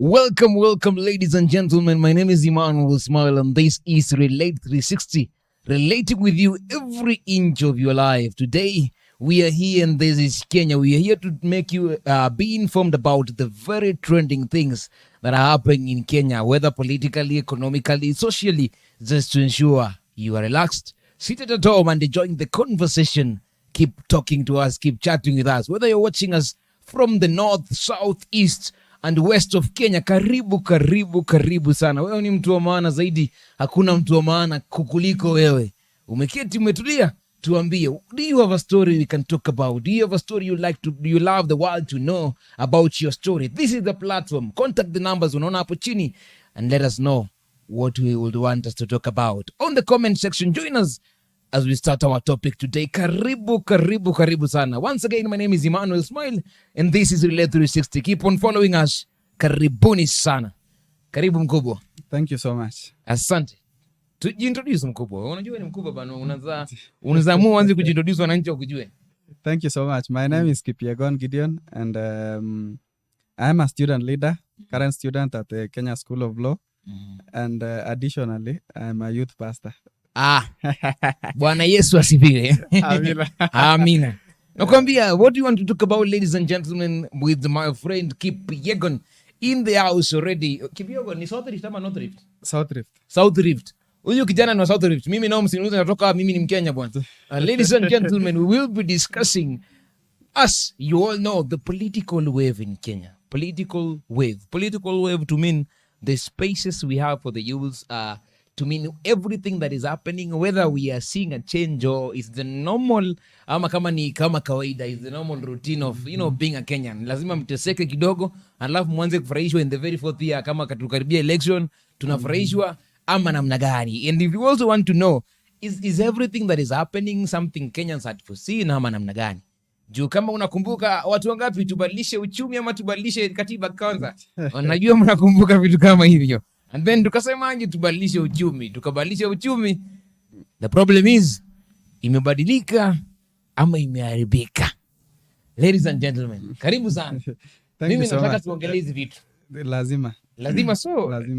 Welcome, ladies and gentlemen. My name is Emmanuel Smile, and this is Relate 360, relating with you every inch of your life. Today, we are here, and this is Kenya. We are here to make you be informed about the very trending things that are happening in Kenya, whether politically, economically, socially, just to ensure you are relaxed, seated at home, and enjoying the conversation. Keep talking to us, keep chatting with us. Whether you're watching us from the north, south, east, and west of Kenya, karibu sana. Wewe ni mtu wa maana zaidi, hakuna mtu wa maana kukuliko wewe. Umeketi umetulia, tuambie, do you have a story we can talk about? Do you have a story you love the world to know about your story? This is the platform. Contact the numbers unaona hapo chini and let us know what we would want us to talk about. On the comment section, join us as we start our topic today. Karibu sana. Once again, my name is Emmanuel Smile, and this is Relate 360. Keep on following us. Karibuni sana. Karibu mkubwa. Thank you so much. Asante. Tujiintroduce mkubwa. Unajua ni mkubwa bana, unaweza uanze kujiintroduce wananchi wakujue. Thank you so much. My name is Kipyegon Gideon, and I am a student leader, current student at the Kenya School of Law, and additionally, I am a youth pastor. Bwana Yesu asifiwe. Amina. Amina. Nakwambia, what do you want to talk about, ladies and gentlemen, with my friend Kipyegon in the house already. Kipyegon ni South Rift ama North Rift? South Rift. South Rift. Huyu kijana ni South Rift. Mimi nao msiniuze natoka, mimi ni Mkenya bwana. Ladies and gentlemen, we will be discussing, as you all know, the political wave in Kenya. Political wave to mean the spaces we have for the youths, to mean everything that is happening, whether we are seeing a change or is the normal, ama kama ni kama kawaida, is the normal routine of, being a Kenyan. Lazima mteseke kidogo, alafu mwanze kufurahishwa in the very fourth year, kama katukaribia election, tunafurahishwa ama namna gani. And if you also want to know, is everything that is happening something Kenyans had foreseen ama namna gani? Juu kama unakumbuka, watu wangapi tubadilishe uchumi ama tubadilishe katiba kwanza? Unajua mnakumbuka vitu kama hivyo. And then tukasema tubadilishe uchumi. Tukabadilisha uchumi. The problem is, imebadilika ama imeharibika. Ladies and gentlemen, karibu sana. Mimi nataka tuongelee hizi vitu. Lazima. Lazima.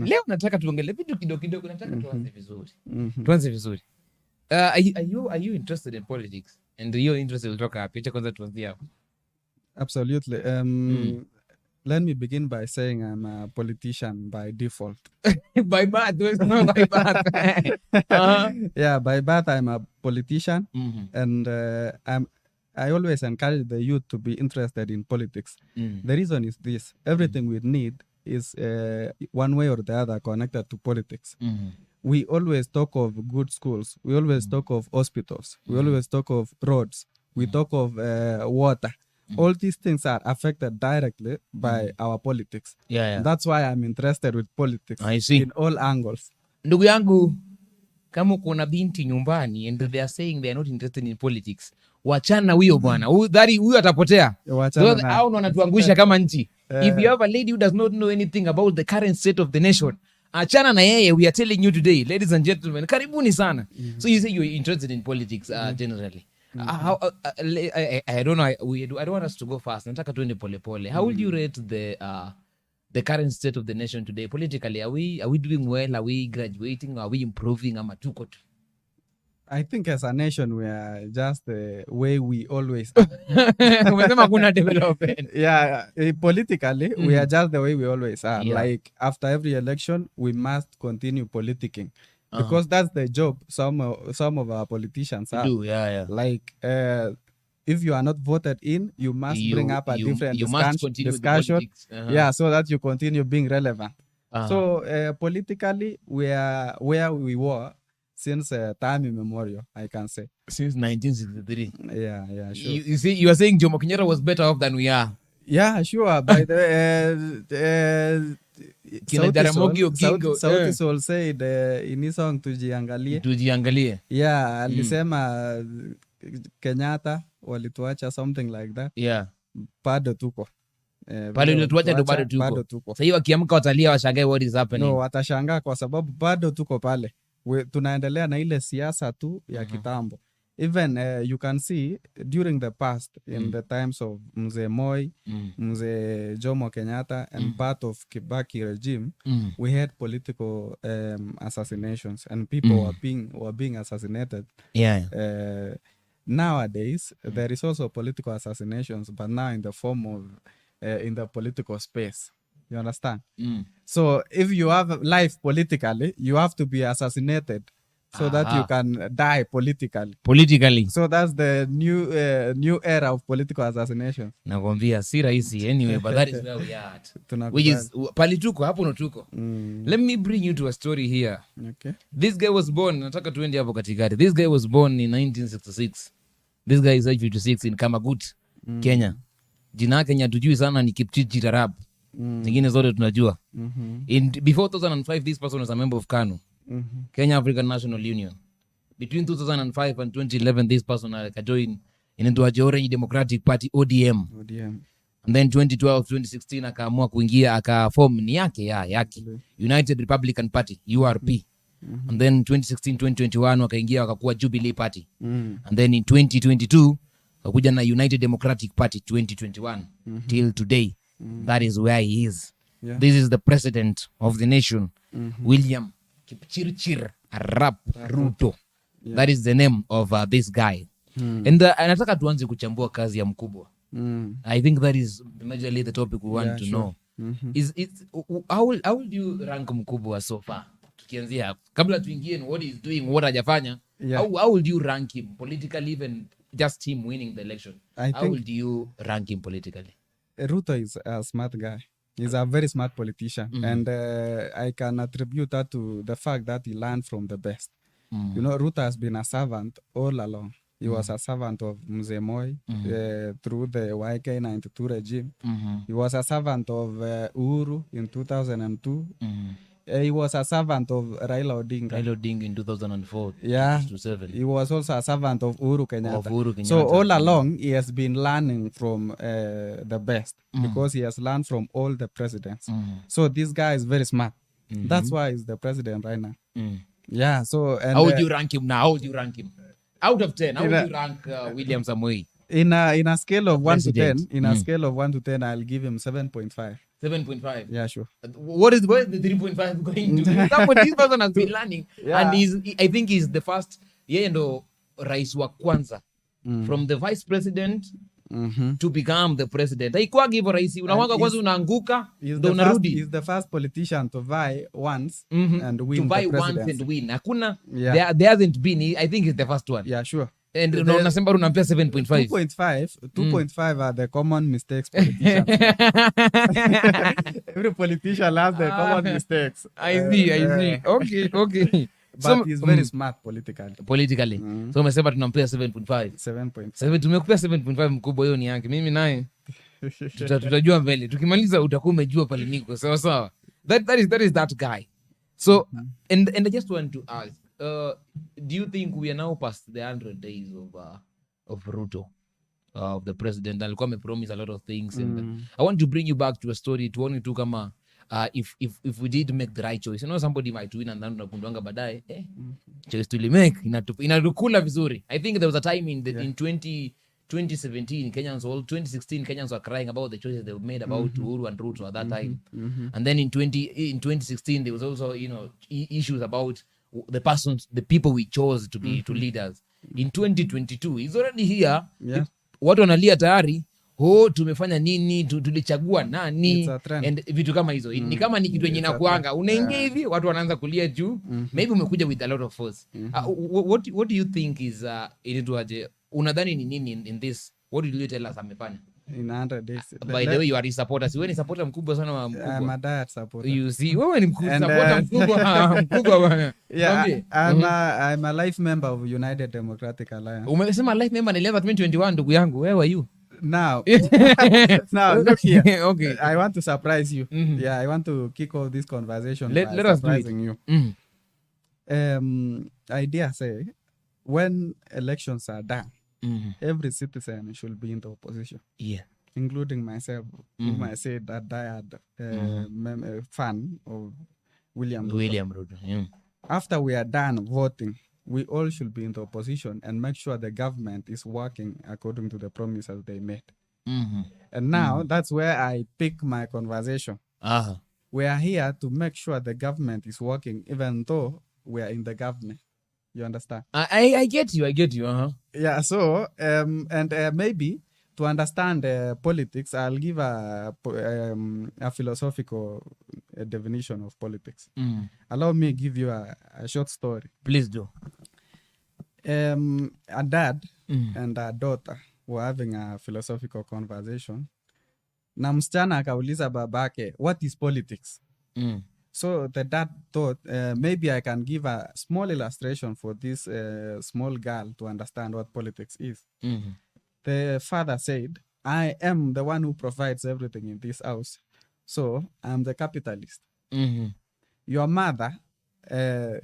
Leo nataka tuongelee vitu kidogo. Nataka tuanze vizuri. Are you interested in politics? And your interest will talk up. Kwanza tuanzie hapo. Absolutely. Let me begin by saying I'm a politician by default. By birth, no, by birth. Yeah, by birth I'm a politician, and I always encourage the youth to be interested in politics. The reason is this: everything we need is one way or the other connected to politics. We always talk of good schools. We always talk of hospitals. We always talk of roads. We talk of water. All these things are affected directly by our politics. Yeah. That's why I'm interested with politics. I see. In all angles. Ndugu yangu, kama kuna binti nyumbani and they are saying they are not interested in politics, wachana huyo bwana. Huyo atapotea. Au wanatuangusha kama nchi. If you have a lady who does not know anything about the current state of the nation, achana na yeye. We are telling you today, ladies and gentlemen, karibuni sana. So you say you're interested in politics generally. I don't know. I don't want us to go fast. Nataka tuende pole. How would you rate the current state of the nation today politically? Are we doing well? Are we graduating? Are we improving? Ama tuko tu? I think as a nation we are just the way we always are. Umesema kuna development. Yeah, politically we are just the way we always are. Yeah. Like after every election we must continue politicking. Because that's the job some of our politicians are. Do, yeah. Like if you are not voted in, you must bring up a different discussion. Yeah, so that you continue being relevant. So politically, we are where we were since time immemorial, I can say. Since 1963. Yeah, sure. You see, you are saying Jomo Kenyatta was better off than we are. Yeah, sure. By the Sauti Sol said in his song Tujiangalie. Yeah, alisema Kenyatta walituacha, something like that. Yeah. Bado tuko. Bado tuko. Sasa hiyo wakiamka watalia washangae what is happening. No, watashangaa kwa sababu bado tuko pale. Tunaendelea na ile siasa tu ya kitambo. even you can see during the past, in the times of Mzee Moi, Mzee Jomo Kenyatta, and part of Kibaki regime, we had political assassinations, and people were being assassinated. Nowadays, there is also political assassinations, but now in the form of in the political space. You understand? So if you have life politically, you have to be assassinated so that you can die politically. So that's the new era of political assassination. Nakwambia si rahisi anyway, but that is where we are at. Which is palituko hapo notuko. Let me bring you to a story here. Okay. This guy was born, nataka tuende hapo katikati. This guy was born in 1966. This guy is age 56 in Kamagut, Kenya. Jina yake hatujui sana ni Kipchirchir Arap. Zingine zote tunajua. Before 2005, this person was a member of KANU, Kenya African National Union. Between 2005 and 2011, this person joined into a Orange Democratic Party, ODM. And then 2012, 2016, akaamua kuingia, akaform ni yake, United Republican Party, URP. And then 2016, 2021, wakaingia wakakuwa Jubilee Party. And then in 2022, wakakuja na United Democratic Party 2021 till today. That is where he is. This is the president of the nation, William Kipchirchir Arap Ruto. That is the name of this guy. And anataka tuanze kuchambua kazi ya mkubwa. I think that is majorly the topic we want to know. How would you rank mkubwa so far? Tukianzia hapo. Kabla tuingie what he's doing, what hajafanya, how would you rank him politically, even just him winning the election? How would you rank him politically? Ruto is a smart guy. He's a very smart politician. And I can attribute that to the fact that he learned from the best. You know, Ruto has been a servant all along. He was a servant of Mzee Moi through the YK92 regime. He was a servant of Uhuru in 2002. He was a servant of Raila Odinga in 2004. To 7. He was also a servant of Uhuru Kenyatta. So all along, he has been learning from the best because he has learned from all the presidents. So this guy is very smart. That's why he's the president right now. Yeah. So and, how would you rank him now? How would you rank him? Out of 10, how would you rank William Samoei? In a scale of 1 to 10, in a scale of 1 to 10, I'll give him 7.5. 7.5. Yeah, sure. Where is the 3.5 going to? Somebody, this person has been learning, and I think he's the first. Yeye ndo rais wa kwanza from the vice president to become the president. Haikuagi hivyo rais, unawanga kwanza unaanguka ndo unarudi. He's the first politician to vie once and win to vie the once and win. Hakuna, there hasn't been. I think he's the first one. Yeah, sure. And unasema unampea 7.5. 2.5 are the common mistakes politicians. Every politician has the common mistakes. I see. Okay. But he's very smart politically. So umesema tunampea 7.5. 7 tumekupea 7.5 mkubwa, hiyo ni yake. Mimi naye tutajua mbele. Tukimaliza utakuwa umejua pale niko. Sawa. That is that guy. So and I just want to ask, do you think we are now past the 100 days of Ruto, of the president? Alikuwa amepromise a lot of things, and I want to bring you back to a story tuone tu kama if we did make the right choice. You know, somebody might win and then unagundwanga baadaye choice tulimake inatukula vizuri. I think there was a time in 2017 2016 Kenyans were crying about the choices they made about Uhuru and Ruto at that time. And then in 2016 there was also, you know, issues about the people we chose to be to lead us. In 2022 he's already here. Watu wanalia tayari, tumefanya nini, tulichagua nani, and vitu kama hizo. Ni kama ni kitu yenye inakuanga unaingia hivi watu wanaanza kulia juu. Maybe umekuja with a lot of force. What do you think is inaitwaje, unadhani ni nini in this? What did you tell us amefanya in 100 days? By the way, you are a supporter. Wewe ni supporter mkubwa sana wa mkubwa. I'm a diet supporter. You see, wewe ni supporter mkubwa bwana. Yeah, I'm a life member of United Democratic Alliance. Umesema life member ni 2021 ndugu yangu. Where were you? Now look here. Okay. I want to surprise you. Yeah, I want to kick off this conversation let us surprising you. I dare say, when elections are done, every citizen should be in the opposition. Yeah. Including myself, whom I said that I had fan of William Ruto. Yeah. After we are done voting, we all should be in the opposition and make sure the government is working according to the promises they made. And now that's where I pick my conversation. We are here to make sure the government is working, even though we are in the government. You understand? I get you. Yeah. So maybe to understand politics, I'll give a philosophical definition of politics. Allow me give you a short story. Please do. A dad and a daughter were having a philosophical conversation. Na msichana akauliza babake, what is politics? So the dad thought, maybe I can give a small illustration for this small girl to understand what politics is. The father said, I am the one who provides everything in this house. So I'm the capitalist. Your mother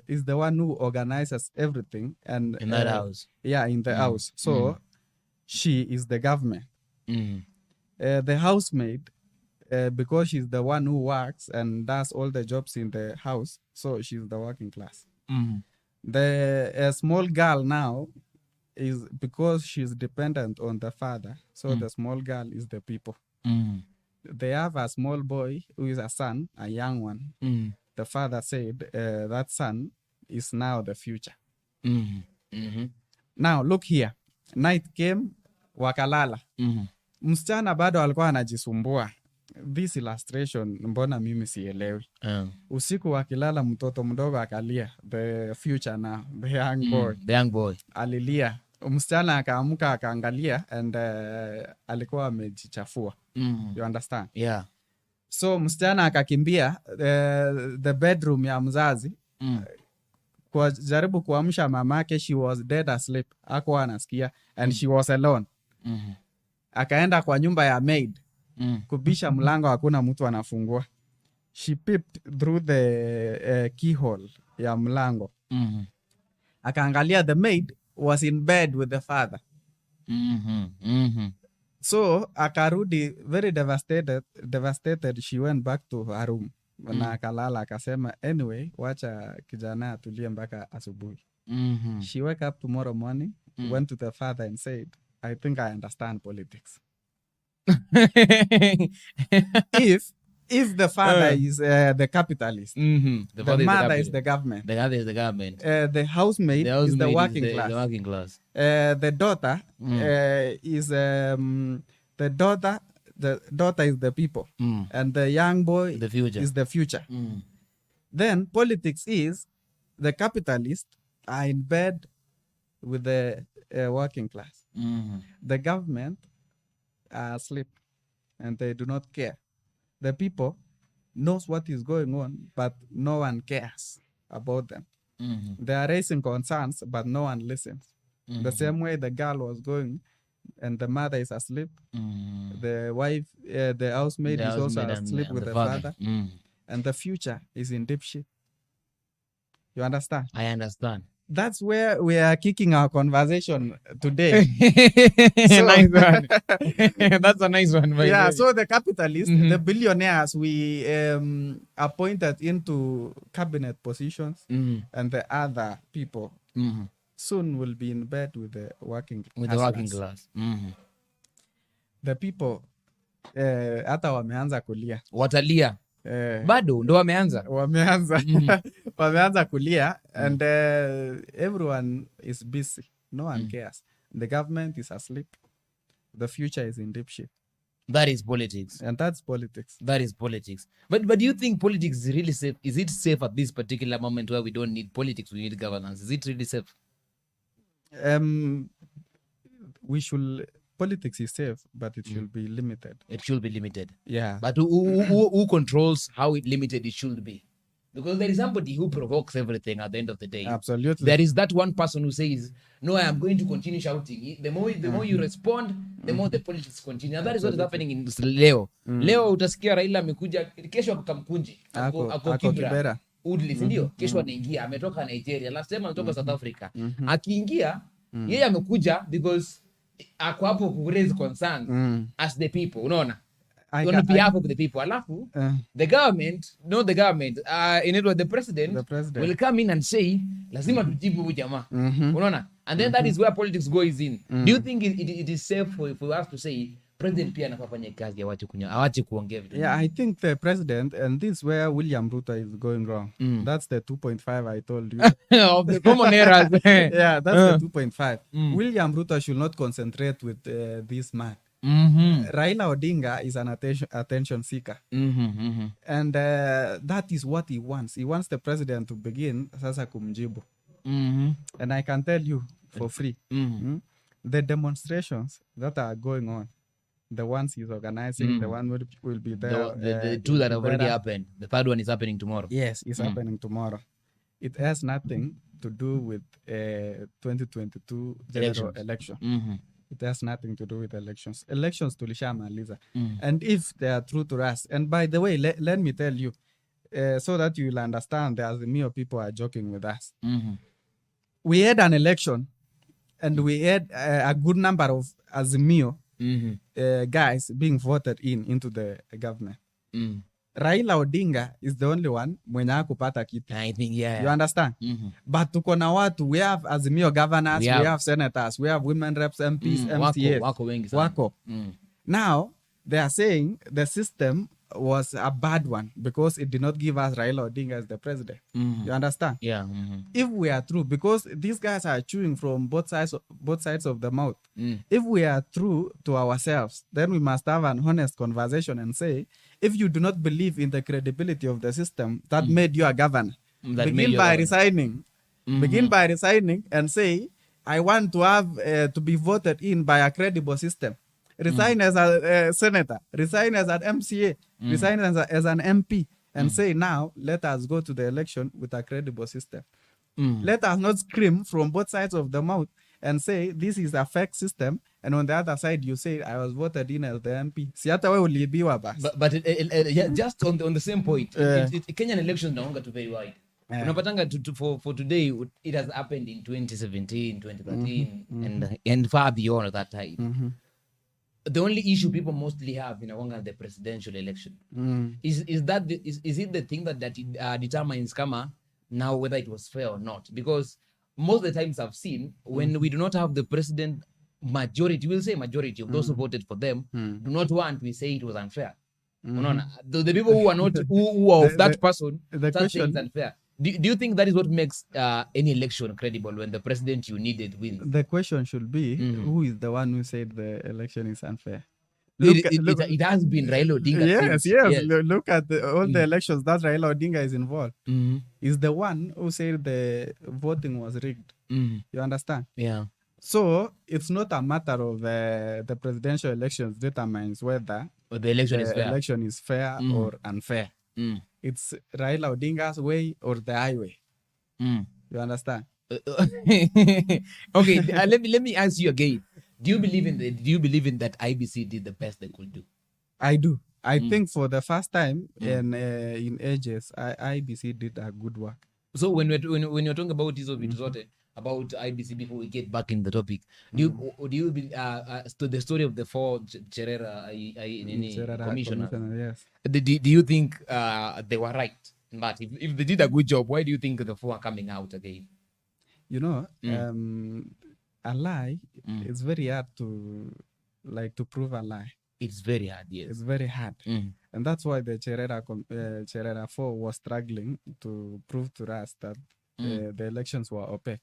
is the one who organizes everything. And in that house. Yeah, in the house. So she is the government. The housemaid, because she's the one who works and does all the jobs in the house, so she's the working class. The small girl now is because she's dependent on the father, so the small girl is the people. They have a small boy who is a son, a young one. The father said that son is now the future. Now look here, night came, wakalala. Msichana bado alikuwa anajisumbua. This illustration mbona mimi sielewi. Usiku wakilala mtoto mdogo akalia, the future now, the young boy. Alilia. Msichana akaamka akaangalia and alikuwa amejichafua. You understand? Yeah. So msichana akakimbia the bedroom ya mzazi. Kwa jaribu kuamsha mamake, she was dead asleep. Hakuwa anasikia and she was alone. Akaenda kwa nyumba ya maid. Kubisha mlango, hakuna mtu anafungua. She peeped through the keyhole ya mlango. Akaangalia, the maid was in bed with the father. So akarudi very devastated. She went back to her room. Na akalala akasema, anyway, wacha kijana atulie mpaka asubuhi. She woke up tomorrow morning, went to the father and said, I think I understand politics. If the father is the capitalist, the mother is the government. The mother is the government. The housemaid is the working class. The working class. The daughter is the daughter. The daughter is the people, and the young boy is the future. Then politics is the capitalists are in bed with the working class. The government are asleep and they do not care. The people knows what is going on, but no one cares about them. They are raising concerns, but no one listens. The same way the girl was going and the mother is asleep. The wife, the housemaid is also asleep with the father. And the future is in deep shit. You understand? I understand. That's where we are kicking our conversation today. Nice one. That's a nice one. Yeah, so the capitalists, the billionaires we appointed into cabinet positions, and the other people soon will be in bed with the working class. The people hata wameanza kulia. Watalia. Bado ndo wameanza kulia and everyone is busy. No one cares. The government is asleep. The future is in deep shit. That is politics. And that's politics. That is politics. But do you think politics is really safe? Is it safe at this particular moment where we don't need politics, we need governance? Is it really safe? Politics is safe, but it should be limited. It should be limited. Yeah. But who controls how limited it should be? Because there is somebody who provokes everything at the end of the day. Absolutely. There is that one person who says, no, I am going to continue shouting. The more you respond, the more the politics continue. And that is what is happening in leo. Leo utasikia Raila amekuja, kesho akamkunji. Ako Kibera. Udli, sindio? Kesho anaingia, ametoka Nigeria. Last time anatoka South Africa. Akiingia, yeye amekuja because ako hapo ku raise concerns as the people, unaona? on behalf of the people. Alafu, the government, not the government, the president will come in and say, lazima tujibu huyu jamaa. Unaona? And then that is where politics goes in. Do you think it is safe for us to say, president pia anafanya kazi awache kuongea vitu? Yeah, I think the president, and this is where William Ruto is going wrong. That's the 2.5 I told you. Of the common errors. Yeah, that's the 2.5. William Ruto should not concentrate with this man. Raila Odinga is an attention seeker. And that is what he wants. He wants the president to begin sasa kumjibu. And I can tell you for free, the demonstrations that are going on, the ones he's organizing, the one will be there. The two that have already happened. The third one is happening tomorrow. Yes, it's happening tomorrow. It has nothing to do with 2022 general election. It has nothing to do with elections. Elections tulishamaliza. And if they are true to us, and by the way, let me tell you, so that you will understand the Azimio people are joking with us. We had an election, and we had a good number of Azimio guys being voted into the government. Raila Odinga is the only one mwenye hakupata kiti. I think, yeah. You understand? But tuko na watu, we have Azimio governors, we have senators, we have women reps, MPs, MCAs. Wako wengi sana. Wako. Now, they are saying the system was a bad one because it did not give us Raila Odinga as the president. You understand? Yeah. If we are true, because these guys are chewing from both sides of the mouth. If we are true to ourselves, then we must have an honest conversation and say, if you do not believe in the credibility of the system that made you a governor, begin by resigning. Begin by resigning and say, I want to have to be voted in by a credible system. Resign as a senator, resign as an MCA, resign as an MP, and say, now let us go to the election with a credible system. Let us not scream from both sides of the mouth and say this is a fake system, and on the other side you say I was voted in as the MP. But just on the same point, Kenyan elections no longer too very wide. Unapatanga for today, it has happened in 2017, 2013, and far beyond that time. The only issue people mostly have in Awanga the presidential election is it the thing that determines kama now whether it was fair or not? Because most of the times I've seen when we do not have the president majority, we'll say majority of those who voted for them do not want, we say it was unfair. The people who are not who are of that person start saying it's unfair. Do you think that is what makes any election credible when the president you needed wins? The question should be, who is the one who said the election is unfair? It has been Raila Odinga. Yes. Look at all the elections that Raila Odinga is involved. Is the one who said the voting was rigged. You understand? Yeah. So it's not a matter of the presidential elections determines whether the election is fair or unfair. It's Raila Odinga's way or the highway. You understand? Okay, let me ask you again. Do you believe in that IBC did the best they could do? I do. I think for the first time in ages, IBC did a good work. So when you're talking about this about IBC before we get back in the topic, do you to the story of the four Cherera commissioners? Yes. Do you think they were right? But if they did a good job, why do you think the four are coming out again? You know, a lie, it's very hard to prove a lie. It's very hard, yes. It's very hard. And that's why the Cherera 4 was struggling to prove to us that the elections were opaque.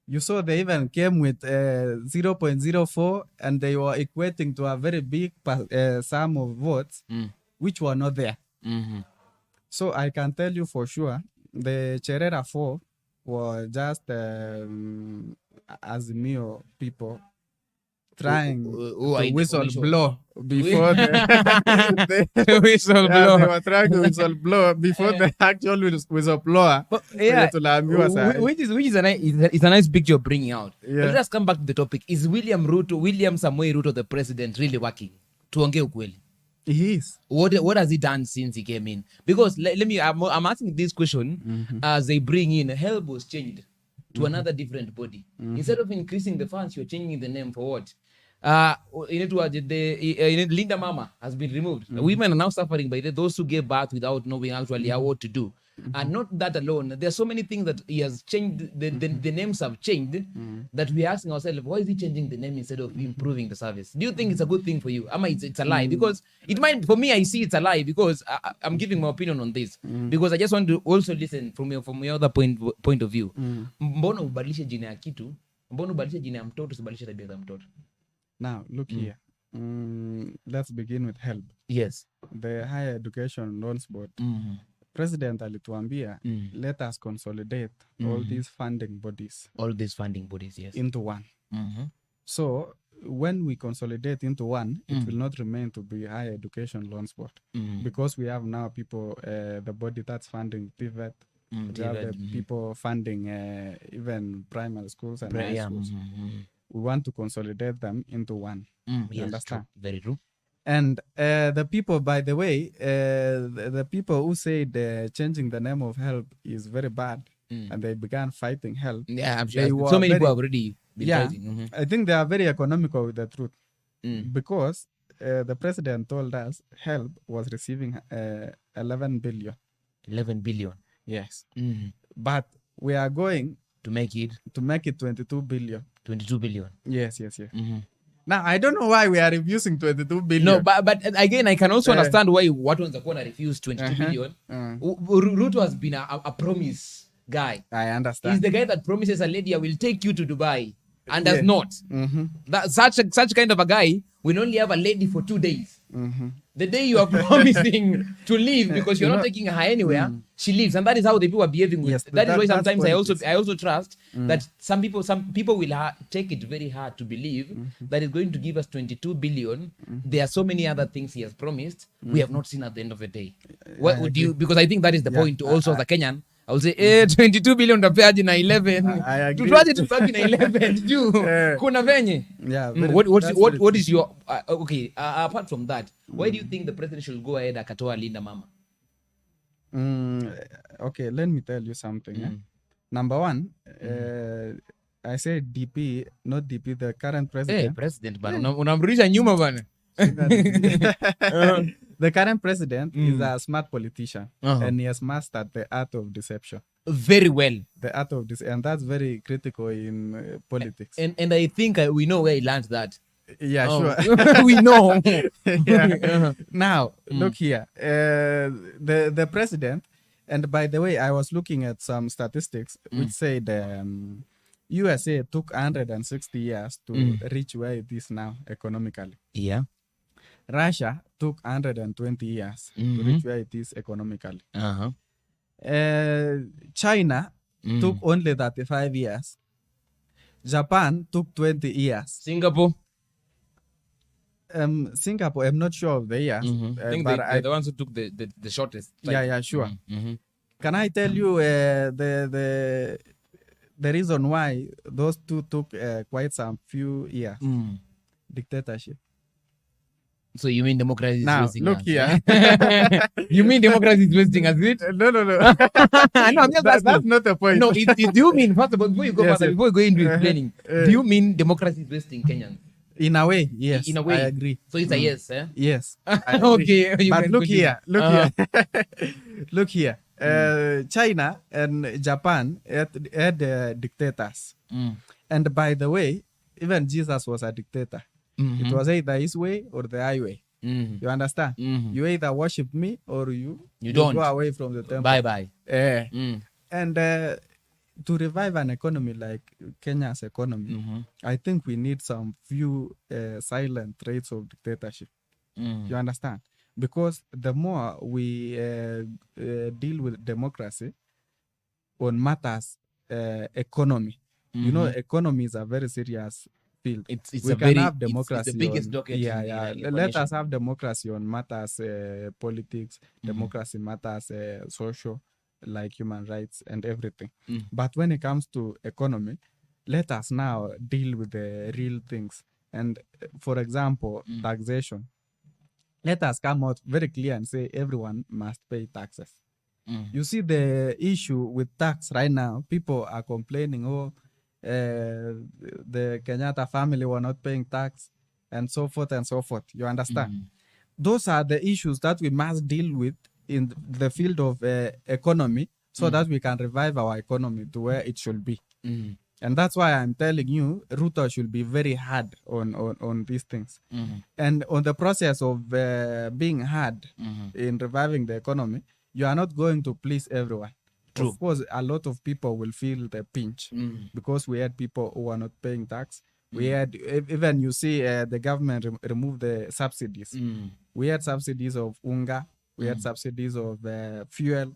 You saw they even came with 0.04 and they were equating to a very big sum of votes, which were not there. So I can tell you for sure, the Cherera 4 were just Azimio people trying to whistle blow before the whistle blow. They were trying to whistle blow before the actual whistle blower. Which is a nice picture you're bringing out. But let us come back to the topic. Is William Samoei Ruto, the president, really working? Tuongee ukweli. He is. What has he done since he came in? Because I'm asking this question as they bring in, HELB was changed to another different body. Instead of increasing the funds, you're changing the name for what? Linda Mama has been removed. Women are now suffering by those who gave birth without knowing actually what to do. And not that alone. There are so many things that he has changed. The names have changed that we are asking ourselves, why is he changing the name instead of improving the service? Do you think it's a good thing for you? Ama, it's a lie? Because it might, for me, I see it's a lie because I'm giving my opinion on this. Because I just want to also listen from your other point of view. Mbona ubadilishe jina ya kitu? Mbona ubadilishe jina ya mtoto usibadilishe tabia za mtoto? Now, look here. Let's begin with HELB. Yes. The Higher Education Loans Board. President alituambia, let us consolidate all these funding bodies. All these funding bodies, yes. Into one. So, when we consolidate into one, it will not remain to be Higher Education Loans Board. Because we have now people, the body that's funding TVET, we have the people funding even primary schools and high schools. We want to consolidate them into one. You understand? True. Very true. And the people, by the way, the people who said changing the name of HELB is very bad, and they began fighting HELB. Yeah, I'm sure. So many people have already been fighting. I think they are very economical with the truth. Because the president told us HELB was receiving 11 billion. 11 billion. Yes. But we are going to make it 22 billion. 22 billion. Yes. Now, I don't know why we are refusing 22 billion. No, but again, I can also understand why what ones are going to refuse 22 billion. Ruto has been a promise guy. I understand. He's the guy that promises a lady, I will take you to Dubai, and does not. That such kind of a guy will only have a lady for 2 days. The day you are promising to leave because you're not taking her anywhere, she leaves, and that is how the people are behaving with. Yes, that is why sometimes I also trust that some people will take it very hard to believe that it's going to give us 22 billion. There are so many other things he has promised we have not seen at the end of the day. What would you? Because I think that is the point. Also, as a Kenyan, I would say 22 billion tapeaje na 11. I agree. Tuaje tubaki na 11 juu kuna venye. Yeah. What is your okay? Apart from that, why do you think the president should go ahead akatoa Linda Mama? Okay, let me tell you something. Number one, I said DP, not DP, the current president. Hey, president bana, unamrudisha nyuma bana. The current president is a smart politician, and he has mastered the art of deception. Very well. The art of this, and that's very critical in politics. And I think we know where he learned that. Yeah, sure. We know. Now, look here. The president, and by the way, I was looking at some statistics which said USA took 160 years to reach where it is now economically. Yeah. Russia took 120 years to reach where it is economically. China took only 35 years. Japan took 20 years. Singapore, I'm not sure of the years. I think they're the ones who took the shortest time. Yeah, sure. Can I tell you the reason why those two took quite some few years? Dictatorship. So you mean democracy is Now, wasting look us? here. You mean democracy is wasting us, is it? No. No, I'm just asking. That's not the point. No, do you mean, first of all, before you go Yes, further, yes. before you go into explaining, do you mean democracy is wasting Kenyans? In a way, yes. In a way. I agree. So it's a yes, eh? Yes. I agree. Okay. you But can look continue. here. Look here. China and Japan had dictators. And by the way, even Jesus was a dictator. It was either his way or the highway. You understand? You either worship me or you don't. go away from the temple. Bye. And to revive an economy like Kenya's economy, I think we need some few silent traits of dictatorship. You understand? Because the more we deal with democracy on matters economy, you know, economy is a very serious field. We can have democracy. It's the biggest on, docket. Let us have democracy on matters politics, democracy matters social, like human rights and everything. But when it comes to economy, let us now deal with the real things. And for example, taxation. Let us come out very clear and say everyone must pay taxes. You see the issue with tax right now, people are complaining, the Kenyatta family were not paying tax. and so forth and so forth. You understand? Those are the issues that we must deal with in the field of economy, so that we can revive our economy to where it should be. And that's why I'm telling you, Ruto should be very hard on these things. And on the process of being hard in reviving the economy, you are not going to please everyone. True. Of course, a lot of people will feel the pinch because we had people who are not paying tax. We had, even you see the government remove the subsidies. We had subsidies of unga, we had subsidies of fuel.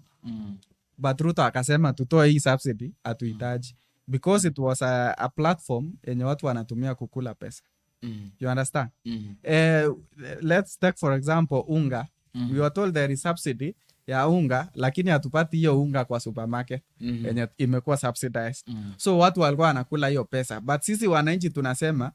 But Ruto akasema tutoe hii subsidy hatuhitaji, because it was a platform yenye watu wanatumia kukula pesa. You understand? Let's take for example unga. We were told there is subsidy ya unga, lakini hatupati hiyo unga kwa supermarket yenye imekuwa subsidized. So watu walikuwa wanakula hiyo pesa, but sisi wananchi tunasema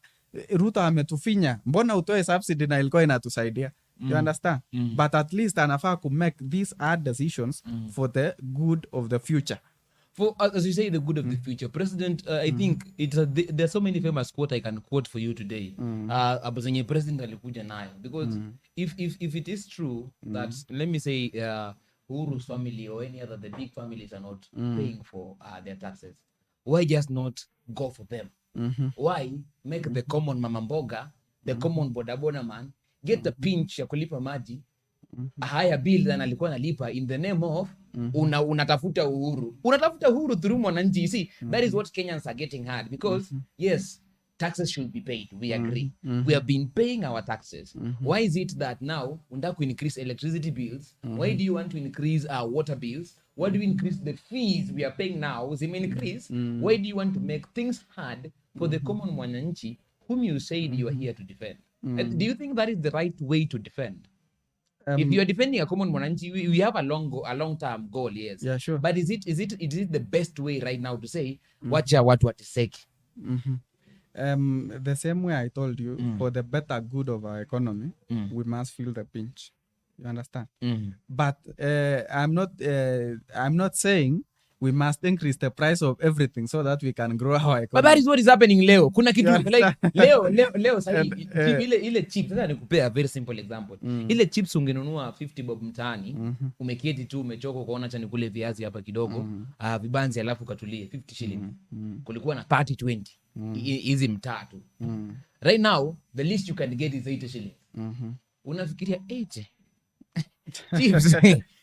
Ruto ametufinya, mbona utoe subsidy na ilikuwa inatusaidia? You understand? But at least anafaa to make these hard decisions for the good of the future. For as you say, the good of the future, President. I think there's so many famous quote I can quote for you today. Zenye President alikuja nayo, because if it is true that, let me say, Uhuru's family or any other the big families are not paying for their taxes, why just not go for them? Why make the common mama mboga, the common bodaboda man get the pinch ya kulipa maji, a higher bill than alikuwa nalipa, in the name of unatafuta uhuru. Unatafuta uhuru through mwananchi. You see, that is what Kenyans are getting hard, because yes, taxes should be paid. We agree. We have been paying our taxes. Why is it that now unataka increase electricity bills? Why do you want to increase our water bills? Why do you increase the fees we are paying now? Increase. Why do you want to make things hard for the common mwananchi whom you said you are here to defend? Do you think that is the right way to defend? If you are defending a common mwananchi, we have a long term goal, yes. Yeah, sure. But is it the best way right now to say wacha watu watiseki? The same way I told you, for the better good of our economy, we must feel the pinch. You understand? But I'm not saying we must increase the price of everything so that we can grow our economy. But that is what is happening leo. Kuna kitu like leo sahi ile chips. Sasa nikupea a very simple example. Ile chips ungenunua 50 bob mtaani, umeketi tu umechoka ukaona acha nikule viazi hapa kidogo, vibanzi alafu katulie 50 shillings. Kulikuwa na 30 20. Hizi mtatu. Right now the least you can get is 80 shillings. Unafikiria 80 chips?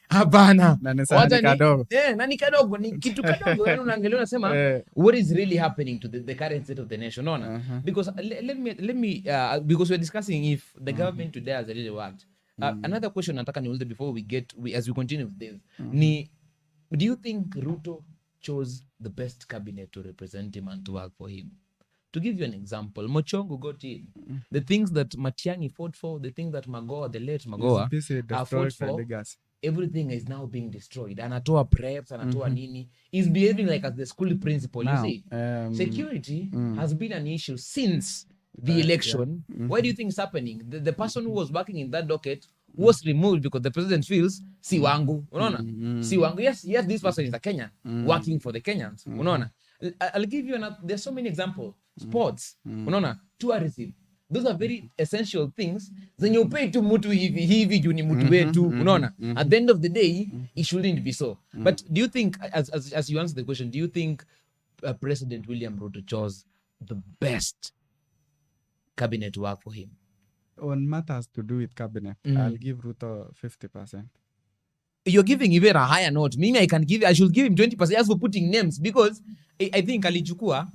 Hapana. Na ni kadogo ni kitu kadogo. Wewe unaangalia unasema what is really happening to the current state of the nation? Because let me because we're discussing if the government today has really worked. Another question nataka niulize before as we continue with this. Do you think Ruto chose the best cabinet to represent him and to work for him? To give you an example, Mochongo got in. The things that Matiang'i fought for, the things that the late Magoha fought for, everything is now being destroyed. Anatoa preps, anatoa nini. He's behaving like as the school principal. Now, you see, security has been an issue since the election. Why do you think it's happening? The person who was working in that docket was removed because the president feels, si wangu, unaona? Si wangu. Yes, this person is a Kenyan working for the Kenyans, unaona? I'll give you there's so many examples. Sports, unaona? Tourism. Those are very essential things. Zenye upei tu mtu hivi juu ni mtu wetu, unaona? At the end of the day, it shouldn't be so. But do you think, as you answer the question, do you think President William Ruto chose the best cabinet to work for him? On matters to do with cabinet, I'll give Ruto 50%. You're giving even a higher note. Maybe I should give him 20% just for putting names, because I think alichukua,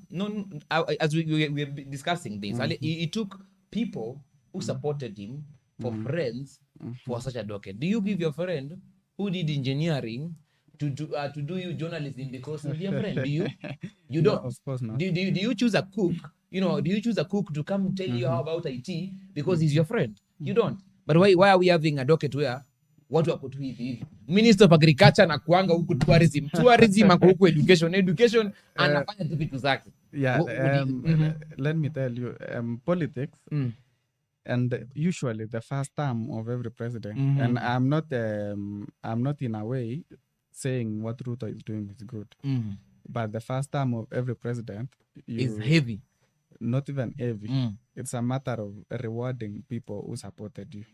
as we were discussing this, he took people who supported him for friends for such a docket. Do you give your friend who did engineering to do you journalism because of your friend? Do you? You don't. No, of course not. Do you choose a cook? Do you choose a cook to come tell you how about IT because he's your friend? You don't. But why are we having a docket where watu wako tu hivi? Minister of Agriculture na kuanga huku tourism ako huku education anafanya tu vitu zake. Yeah, let me tell you, politics and usually the first term of every president, and I'm not in a way saying what Ruto is doing is good, but the first term of every president is heavy. Not even heavy. it's a matter of rewarding people who supported you.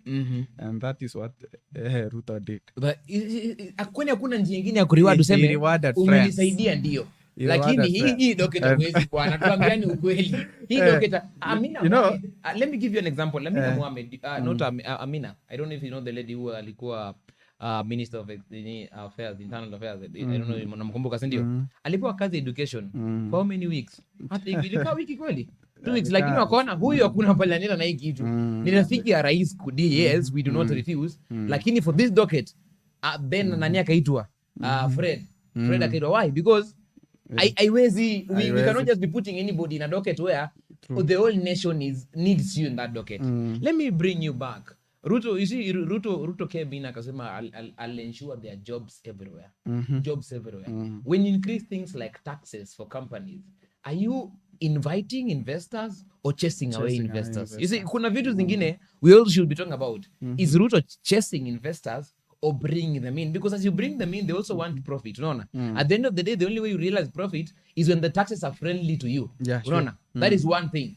And that is what Ruto did. But kwani hakuna njia nyingine ya kureward useme rewarded umenisaidia ndio. Lakini hii doketa huwezi bwana, tuambiane ukweli. Hii doketa Amina, let me give you an example. Amina Mohamed, not Amina. I don't know if you know the lady who alikuwa Minister of Affairs, Internal Affairs. I don't know, namkumbuka si ndio? Alipewa kazi education for how many weeks? Hata ilikuwa wiki kweli? 2 weeks, lakini wakaona huyu hakuna pale anaenda na hii kitu. Ni rafiki ya rais kudi, yes, we do not refuse. Lakini for this docket, then nani akaitwa? Fred akaitwa. Why? Because we cannot just be putting anybody in a docket where the whole nation needs you in that docket. Let me bring you back. Ruto, you see, Ruto came in akasema I'll ensure there are jobs everywhere. Jobs everywhere. When you increase things like taxes for companies, are you inviting investors or chasing away investors? You see, kuna vitu zingine we all should be talking about. Is Ruto chasing investors or bringing them in? Because as you bring them in, they also want profit. At the end of the day, the only way you realize profit is when the taxes are friendly to you. Sure. That is one thing.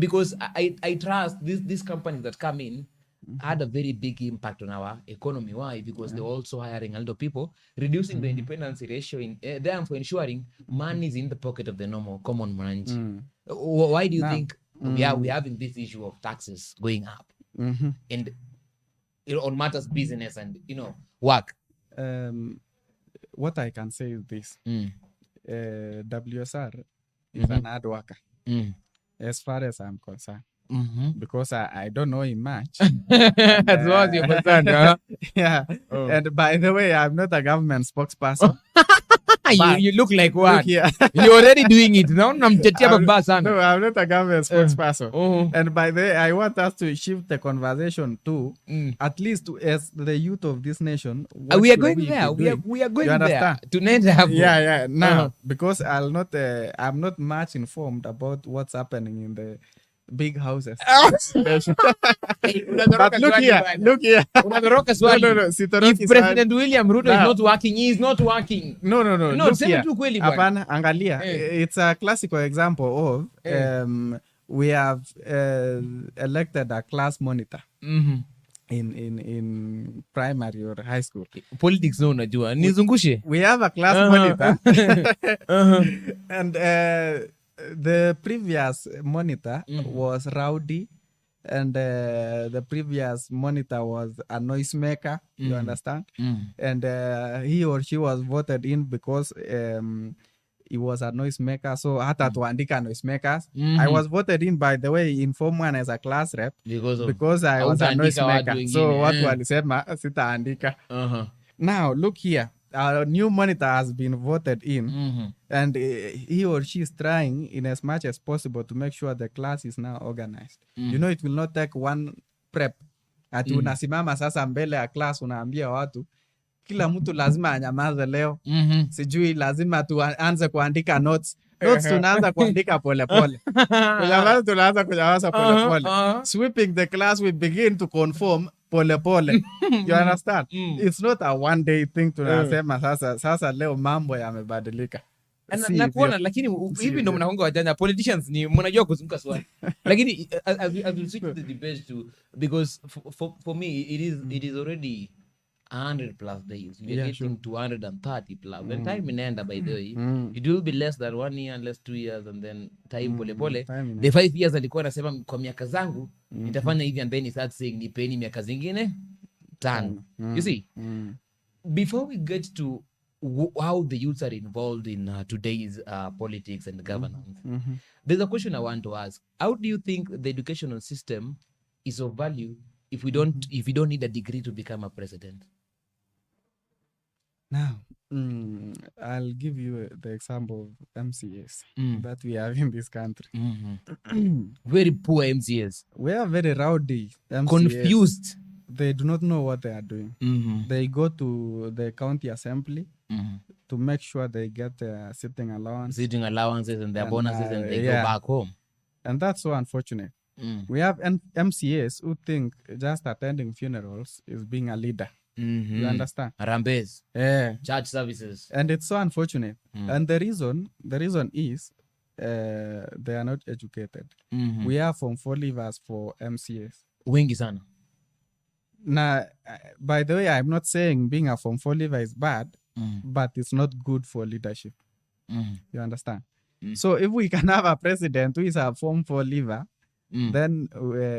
Because I trust these companies that come in had a very big impact on our economy. Why? Because they're also hiring a lot of people, reducing the independency ratio in therefore ensuring money is in the pocket of the normal common man. Why do you think we're having this issue of taxes going up and on matters business and work? What I can say is this: WSR is an hard worker, as far as I'm concerned. Because I don't know him much. That's what you're concerned, huh? Yeah. And by the way, I'm not a government spokesperson. You look like one. You're already doing it. No, I'm not a government spokesperson. And by the way, I want us to shift the conversation to at least as the youth of this nation. We are going there. We are going there. Tonight have now because I'm not much informed about what's happening in the big houses. But look here. No. If President William Ruto is not working, he is not working. No. Look here. Apana, angalia. It's a classical example of we have elected a class monitor. In primary or high school. Politics no unajua. Nizungushe. We have a class monitor. And the previous monitor was rowdy, and the previous monitor was a noisemaker. You understand? And he or she was voted in because he was a noisemaker. So hata tuandika noisemakers. I was voted in, by the way, in Form 1 as a class rep because I was a noisemaker. So what walisema sitaandika. Now look here. Our new monitor has been voted in, and he or she is trying in as much as possible to make sure the class is now organized. It will not take one prep. Ati unasimama sasa mbele ya class unaambia watu kila mtu lazima anyamaze leo. Sijui lazima tuanze kuandika notes. Notes tunaanza kuandika pole pole. Tunaanza kunyamaza pole pole. Sweeping the class, we begin to conform pole pole. You understand? It's not a one day thing. Tunasema sasa leo mambo yamebadilika. Nakuona, lakini hivi ndo mnaonga wajanja politicians ni mnajua kuzunguka swali. Lakini as we switch the debate to, because for me it is already 100 plus days. We are getting to 130 plus. When time inaenda, by the way, it will be less than 1 year, unless 2 years, and then time pole pole. The 5 years alikuwa anasema kwa miaka zangu nitafanya hivi, and then he starts saying nipeni miaka zingine 5. You see, before we get to how the youths are involved in today's politics and governance, there's a question I want to ask. How do you think the educational system is of value if we don't need a degree to become a president? Now, I'll give you the example of MCAs that we have in this country. Very poor MCAs. We are very rowdy MCAs. Confused. They do not know what they are doing. They go to the county assembly to make sure they get sitting allowances and their bonuses, and they go back home. And that's so unfortunate. We have MCAs who think just attending funerals is being a leader. You understand? Harambes, church services. And it's so unfortunate. And the reason is they are not educated. Mhm. We have Form 4 leavers for MCAs. Wengi sana. Now, by the way, I'm not saying being a Form 4 leaver is bad, but it's not good for leadership. You understand? So if we can have a president who is a Form 4 leaver, then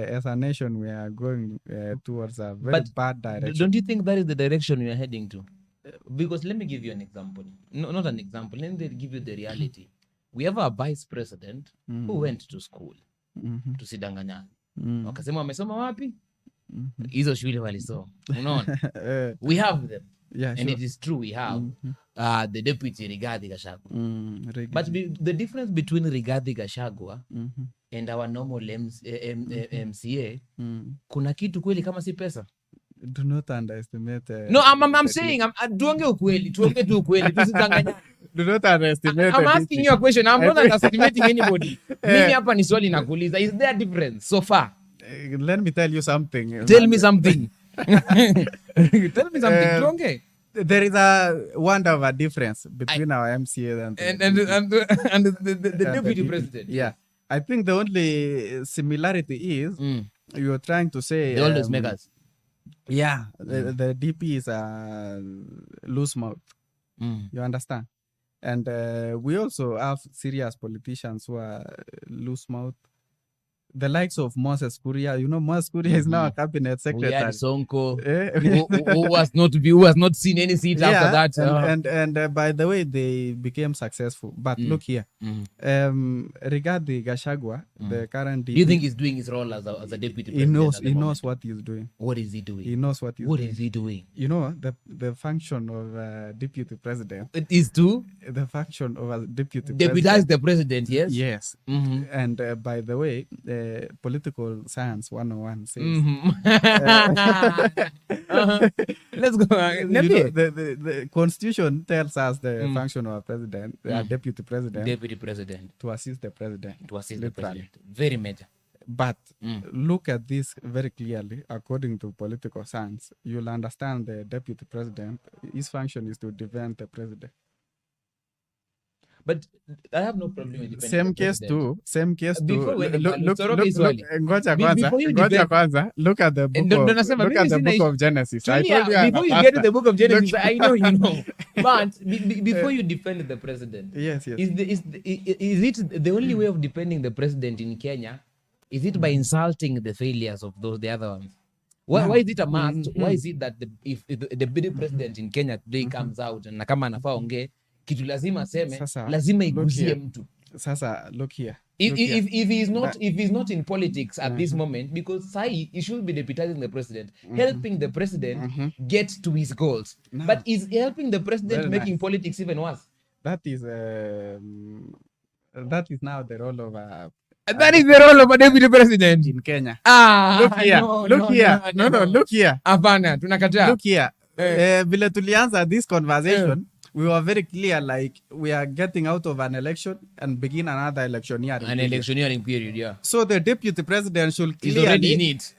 as a nation we are going towards a very bad direction. Don't you think that is the direction we are heading to? Because let me give you an example. No, not an example. Let me give you the reality. We have a vice president who went to school. Tusidanganyane. Wakasema wamesoma wapi? Hizo shule walisoma. Unaona? We have them. Yeah, and sure. it is true we have the deputy Rigathi Gachagua. But the difference between Rigathi Gachagua and our normal MCA, kuna kitu kweli kama si pesa. Do not underestimate. No, I'm saying, tuonge ukweli, tuonge tu ukweli, tusidanganyane. Do not underestimate. I'm asking you a question. I'm not underestimating anybody. Mimi hapa ni swali nakuuliza. Is there a difference so far? Let me tell you something. Tell me something. Tell me something. Tuonge. There is a wonder of a difference between our MCA and the deputy president. Yeah. I think the only similarity is you're trying to say they always make us. Yeah, the DP is a loose mouth. You understand? And we also have serious politicians who are loose mouth. The likes of Moses Kuria, you know, Moses Kuria is now a cabinet secretary. We had Sonko, who has not seen any seats after that. And by the way, they became successful. But look here, Rigathi Gachagua, the current DP, do you think he's doing his role as a deputy president? He knows what he's doing. What is he doing? He knows what he's doing. What is he doing? You know, the function of deputy president. It is to? The function of a deputy deputize the president, yes? Yes. And by the way, political science 101 says let's go. You know, the constitution tells us the function of a president, deputy president, to assist the president. The president. Very major. But look at this very clearly. According to political science, you'll understand the deputy president, his function is to defend the president. But I have no problem with same case too. Before Look at the book of Genesis. I told you before you get to the book of Genesis, I know you know. But before you defend the president, yes. Is it the only way of defending the president in Kenya? Is it by insulting the failures of the other ones? Why is it a must? Why is it that if the deputy president in Kenya today comes out and kama anafaa ongee kitu lazima aseme, lazima iguzie mtu. Sasa look here. If he's not in politics at this moment, because he should be deputizing the president, helping the president get to his goals. No. But is helping the president making politics even worse? That is now the role of that is the role of a deputy president in Kenya. Look here. Look here. Hapana, tunakataa. Look here. Vile tulianza this conversation, we were very clear, like we are getting out of an election and begin another electioneering period. Yeah. So the deputy president should clearly... He's already in it.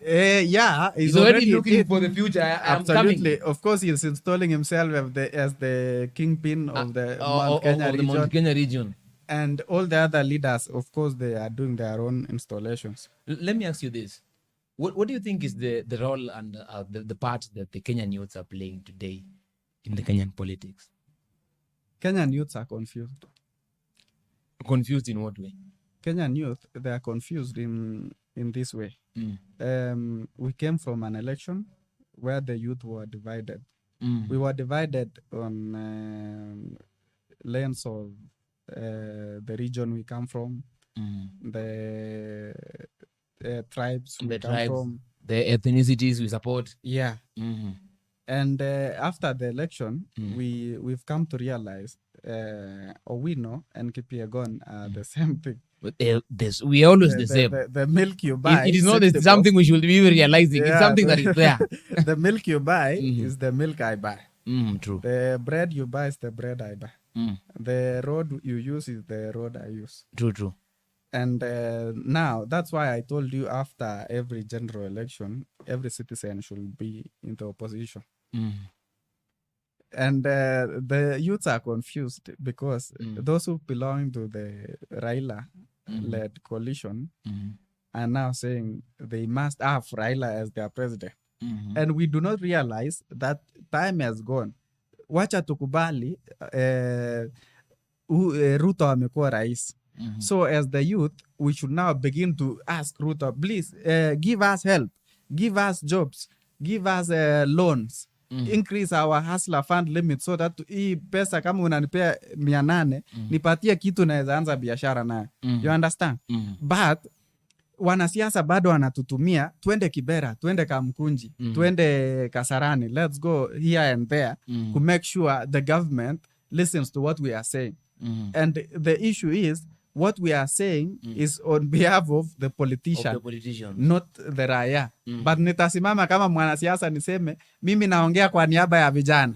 He's already looking for the future. Absolutely. Of course, he's installing himself as the kingpin of the Mount Kenya region. And all the other leaders, of course, they are doing their own installations. Let me ask you this. What do you think is the role and the part that the Kenyan youths are playing today in the Kenyan politics? Kenyan youths are confused. Confused in what way? Kenyan youth, they are confused in this way. We came from an election where the youth were divided. We were divided on lanes of the region we come from, the tribes we come from, the ethnicities we support. Yeah. And after the election, we've come to realize Owino and Kipyegon are the same thing. But we are always the same. The milk you buy. It is not something we should be realizing. It's something that is there. The milk you buy is the milk I buy. True. The bread you buy is the bread I buy. The road you use is the road I use. True. And now, that's why I told you after every general election, every citizen should be in the opposition. And the youths are confused because those who belong to the Raila-led coalition are now saying they must have Raila as their president. And we do not realize that time has gone. Wacha tukubali Ruto amekuwa rais. So as the youth, we should now begin to ask Ruto, please give us help, give us jobs, give us loans, increase our hustler fund limit so that hii pesa kama unanipea 800 nipatie kitu naweza anza biashara nayo. You understand? But wanasiasa bado wanatutumia twende Kibera, twende Kamkunji, twende Kasarani, let's go here and there to make sure the government listens to what we are saying. And the issue is what we are saying is on behalf of the politician, not the raia. But nitasimama kama mwanasiasa niseme mimi naongea kwa niaba ya vijana.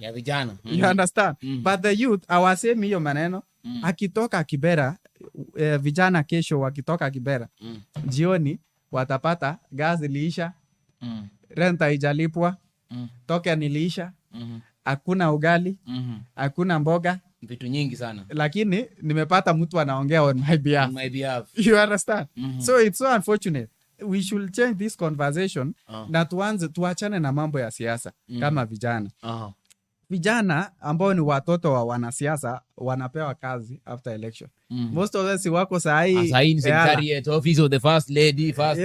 You understand? But the youth hawasemi hiyo maneno. Akitoka Kibera, vijana kesho wakitoka Kibera, jioni watapata gazi liisha, renta ijalipwa, token iliisha, hakuna ugali, hakuna mboga, vitu nyingi sana, lakini nimepata mtu anaongea on my behalf. You understand? So it's so unfortunate. We should change this conversation na tuachane na mambo ya siasa kama vijana. Vijana ambao ni watoto wa wanasiasa wanapewa kazi after election. Most of us wako sahi secretariat office of the first lady, first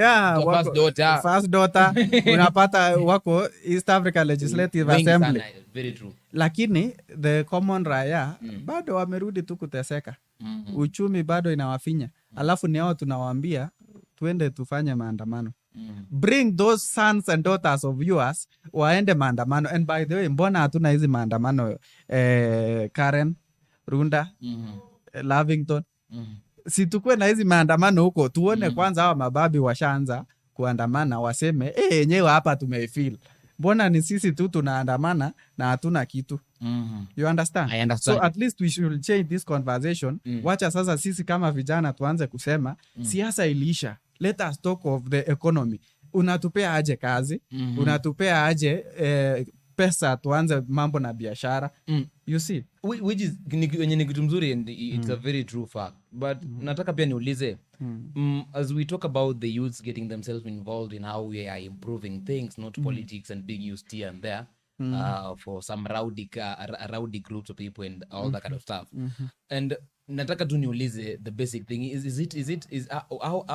daughter unapata wako East Africa Legislative Assembly. Very true. Lakini the common raya bado wamerudi tu kuteseka. Uchumi bado inawafinya. Alafu ni hao tunawaambia tuende tufanye maandamano. Bring those sons and daughters of yours waende maandamano. And by the way, mbona hatuna hizi maandamano Karen, Runda, Lavington? Si tukue na hizi maandamano huko tuone kwanza hawa mababi washaanza kuandamana waseme yenyewe hapa tumeifeel. Mbona ni sisi tu tunaandamana na hatuna kitu? You understand? I understand. So at least we should change this conversation. Wacha sasa sisi kama vijana tuanze kusema siasa iliisha. Let us talk of the economy. Unatupea aje kazi? Unatupea aje pesa tuanze mambo na biashara? You see? Which is ni kitu mzuri and it's a very true fact. But nataka pia niulize, as we talk about the youths getting themselves involved in how we are improving things, not politics and being used here and there for some rowdy groups of people and all that kind of stuff. And nataka tu niulize the basic thing is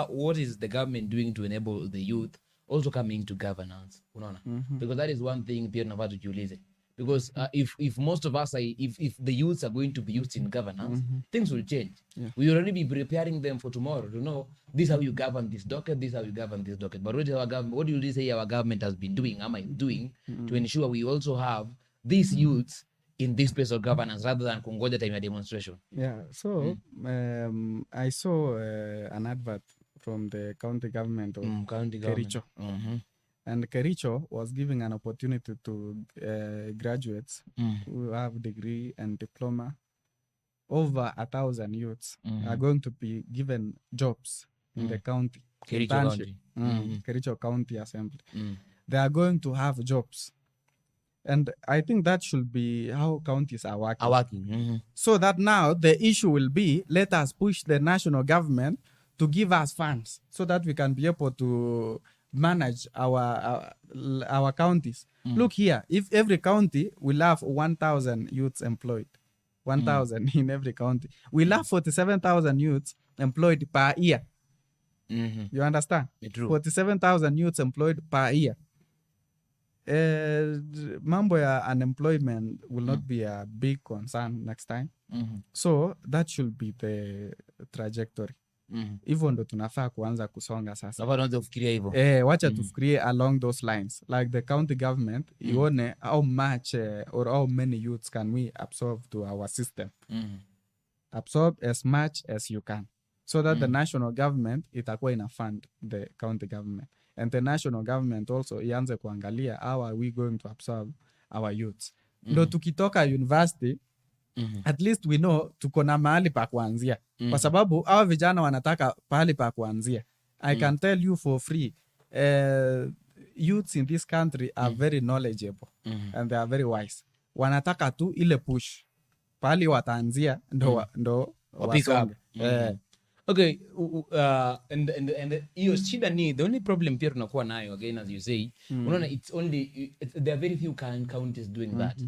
what is the government doing to enable the youth also coming to governance? Unaona? Because that is one thing pia tunafaa tujiulize. Because if most of us if the youths are going to be used in governance, things will change. We already be preparing them for tomorrow to know this is how you govern this docket, this is how you govern this docket. But what do you say our government has been doing, am I doing to ensure we also have these youths in this place of governance rather than kungoja time ya demonstration? Yeah, so I saw an advert from the county government of Kericho. And Kericho was giving an opportunity to graduates who have degree and diploma. Over 1,000 youths are going to be given jobs in the county. Kericho County Assembly. They are going to have jobs. And I think that should be how counties are working. So that now the issue will be, let us push the national government to give us funds so that we can be able to manage our counties. Look here, if every county will have 1,000 youths employed, 1,000 in every county, we'll have 47,000 youths employed per year. You understand? 47,000 youths employed per year. Mambo ya unemployment will not be a big concern next time. So that should be the trajectory. Hivyo ndo tunafaa kuanza kusonga sasa. Wacha tufikirie along those lines. Like the county government, ione how much or how many youths can we absorb to our system. Absorb as much as you can. So that the national government itakuwa ina fund the county government. And the national government also ianze kuangalia how are we going to absorb our youths. Ndo tukitoka university, at least we know tuko na mahali pa kuanzia. Kwa sababu hawa vijana wanataka pahali pa kuanzia. I can tell you for free, youths in this country are very knowledgeable and they are very wise. wanataka tu ile push pali wataanzia ndo wasonge. Okay, and hiyo shida ni the only problem pia tunakuwa nayo again as you say, unaona there are very few counties doing that.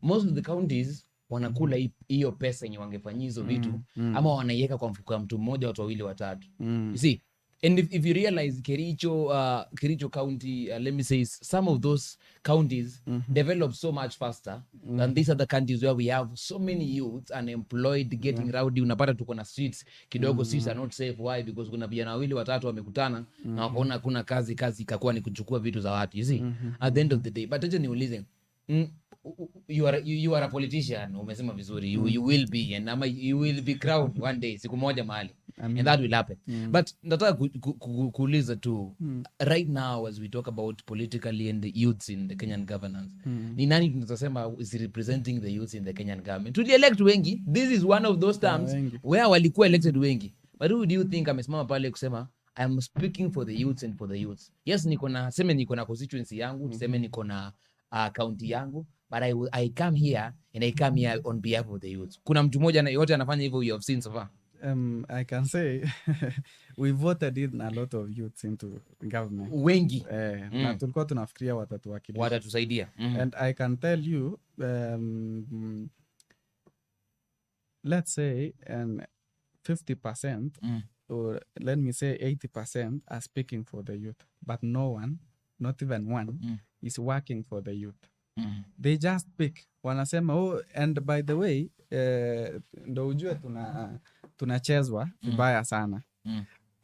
Most of the counties wanakula hiyo pesa yenye wangefanyia hizo vitu ama wanaiweka kwa mfuko wa mtu mmoja, watu wawili watatu. You see, and if you realize Kericho County, let me say some of those counties develop so much faster than these other counties where we have so many youths unemployed getting rowdy. Unapata tuko na streets kidogo, streets are not safe. Why? Because kuna vijana wawili watatu wamekutana na wakaona kuna kazi ikakuwa ni kuchukua vitu za watu. You see, at the end of the day, but acha niulize, you are a politician, umesema vizuri, you will be, and you will be crowned one day, siku moja mahali, and that will happen. But nataka kuuliza tu, right now as we talk about politically and the youths in the Kenyan governance, ni nani tunasema is representing the youths in the Kenyan government? Tuli-elect wengi, this is one of those terms where walikuwa elected wengi, but who do you think amesimama pale kusema I'm speaking for the youths and for the youths? Yes, niko na constituency yangu, tuseme niko na county yangu, but I come here and I come here on behalf of the youth. Kuna mtu mmoja yote anafanya hivyo you have seen so far? I can say we voted in a lot of youths into government. Wengi. Na tulikuwa tunafikiria watatusaidia. And I can tell you, let's say 50% or let me say 80% are speaking for the youth, but no one, not even one, is working for the youth. They just speak, wanasema and by the way, ndo ujue tunachezwa vibaya sana.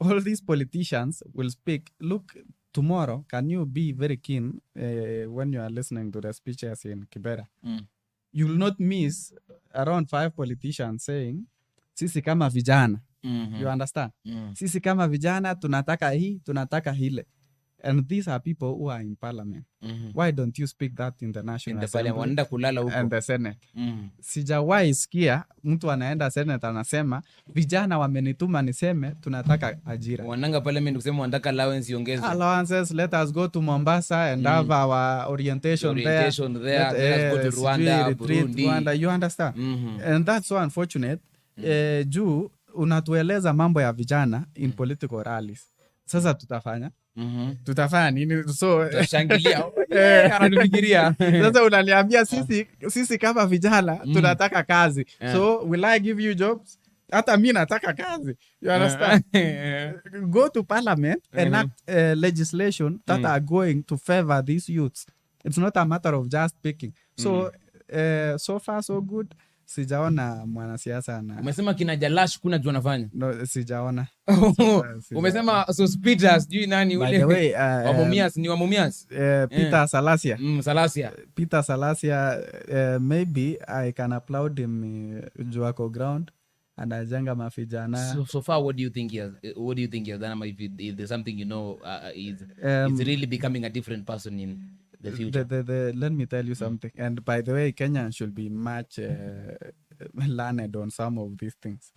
All these politicians will speak. Look, tomorrow, can you be very keen when you are listening to the speeches in Kibera? You will not miss around 5 politicians saying, sisi kama vijana, you understand? Sisi kama vijana, tunataka hii, tunataka hile. And these are people who are in parliament. Why don't you speak that in the National Assembly and the Senate? Sijawahi sikia mtu anaenda Senate anasema vijana wamenituma niseme tunataka ajira. Wananga parliament kusema wanataka allowance iongezwe. Allowances, let us go to Mombasa and have our orientation there. Let us go to Rwanda, Burundi. Rwanda, you understand? And that's so unfortunate. Juu unatueleza mambo ya vijana in political rallies. Sasa tutafanya nini? So tutashangilia. Ananifikiria. Sasa unaniambia sisi kama vijana tunataka kazi. So will I give you jobs? Hata mimi nataka kazi. You understand? Go to parliament and enact legislation that are going to favor these youths. It's not a matter of just picking. So so far so good. Sijaona mwanasiasa na umesema kina Jalash kuna jua nafanya. No, sijaona. Umesema Sospita sijui nani ule. By the way, Wamumias ni Wamumias. Peter Salasia. Salasia. Peter Salasia, maybe I can applaud him Juako ground and ajenga mafijana. So far what do you think he has done? If there's something is really becoming a different person in the future. Let me tell you something. And by the way, Kenyans should be much learned on some of these things.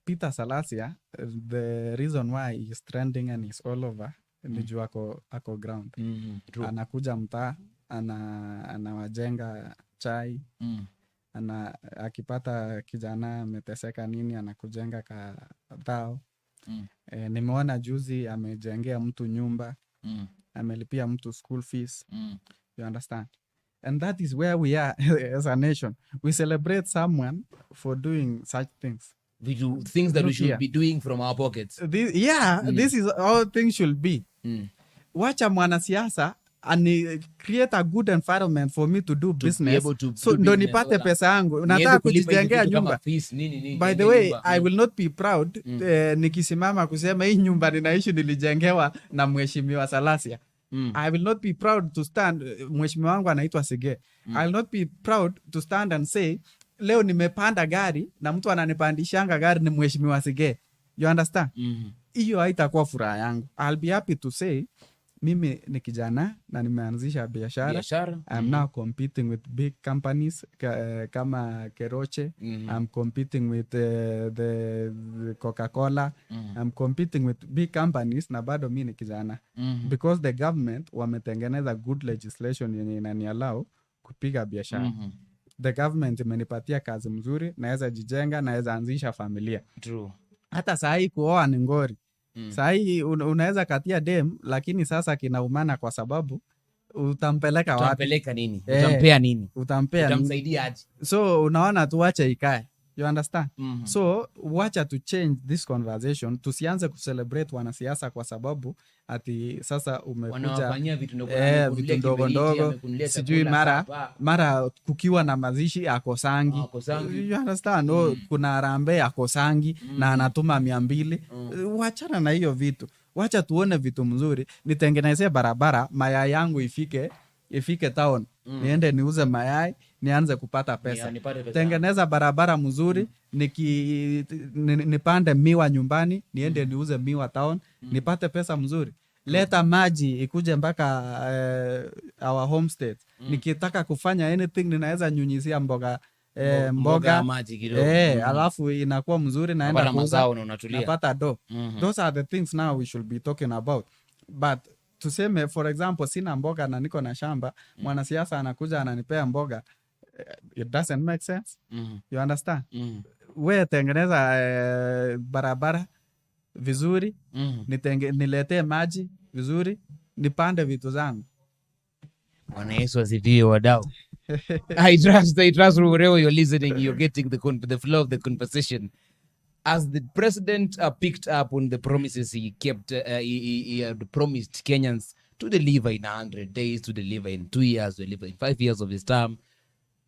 Peter Salasia, the reason why he's trending and he's all over, ni juu ako ground. Anakuja mtaa, anawajenga chai, akipata kijana ameteseka nini, anakujenga kadhao. Nimeona juzi amejengea mtu nyumba, amelipia mtu school fees. You understand? And that is where we are as a nation. We celebrate someone for doing such things. We do things that we should be doing from our pockets. This is how things should be. Wacha mwanasiasa and create a good environment for me to do business. So ndo nipate pesa yangu. Nataka kujijengea nyumba. By the way, I will not be proud nikisimama kusema hii nyumba ninaishi nilijengewa na mheshimiwa Salasia. I will not be proud to stand, mheshimiwa wangu anaitwa Sige. I will not be proud to stand and say leo nimepanda gari na mtu ananipandishanga gari ni mheshimiwa Sige. You understand? Hiyo haitakuwa furaha yangu. I'll be happy to say mimi ni kijana na nimeanzisha biashara. I'm now competing with big companies kama Keroche. I'm competing with the Coca-Cola. I'm competing with big companies na bado mimi ni kijana. Because the government wametengeneza good legislation yenye inaniallow kupiga biashara. The government imenipatia kazi mzuri, naweza jijenga, naweza anzisha familia. True. Hata sahi kuoa ni ngori. Sahi unaweza katia dem, lakini sasa kinaumana kwa sababu utampeleka wapi? Utampeleka nini? Utampea nini? Utamsaidia aje? So unaona tuache ikae. You understand? So wacha to change this conversation. Tusianze kucelebrate wanasiasa kwa sababu ati sasa umekuja vitu ndogo ndogo, sijui mara kukiwa na mazishi akosangi. You understand? Kuna harambee akosangi na anatuma 200. Wachana na hiyo vitu. Wacha tuone vitu mzuri. Nitengenezee barabara, mayai yangu ifike town. Niende niuze mayai, nianze kupata pesa. Tengeneza barabara mzuri, nipande miwa nyumbani, niende niuze miwa town, nipate pesa mzuri. Leta maji ikuje mpaka our homestead. Nikitaka kufanya anything ninaweza nyunyizia mboga maji kidogo. Alafu inakuwa mzuri, naenda kuuza, napata do. Those are the things now we should be talking about. But tuseme for example sina mboga na niko na shamba, mwanasiasa anakuja ananipea mboga, it doesn't make sense. You understand? We tengeneza barabara vizuri, niletee maji vizuri, nipande vitu zangu. Bwana Yesu asifiwe wadau. I trust wherever you're listening, you're getting the flow of the conversation. As the president picked up on the promises he kept, he had promised Kenyans to deliver in 100 days, to deliver in 2 years, to deliver in 5 years of his term.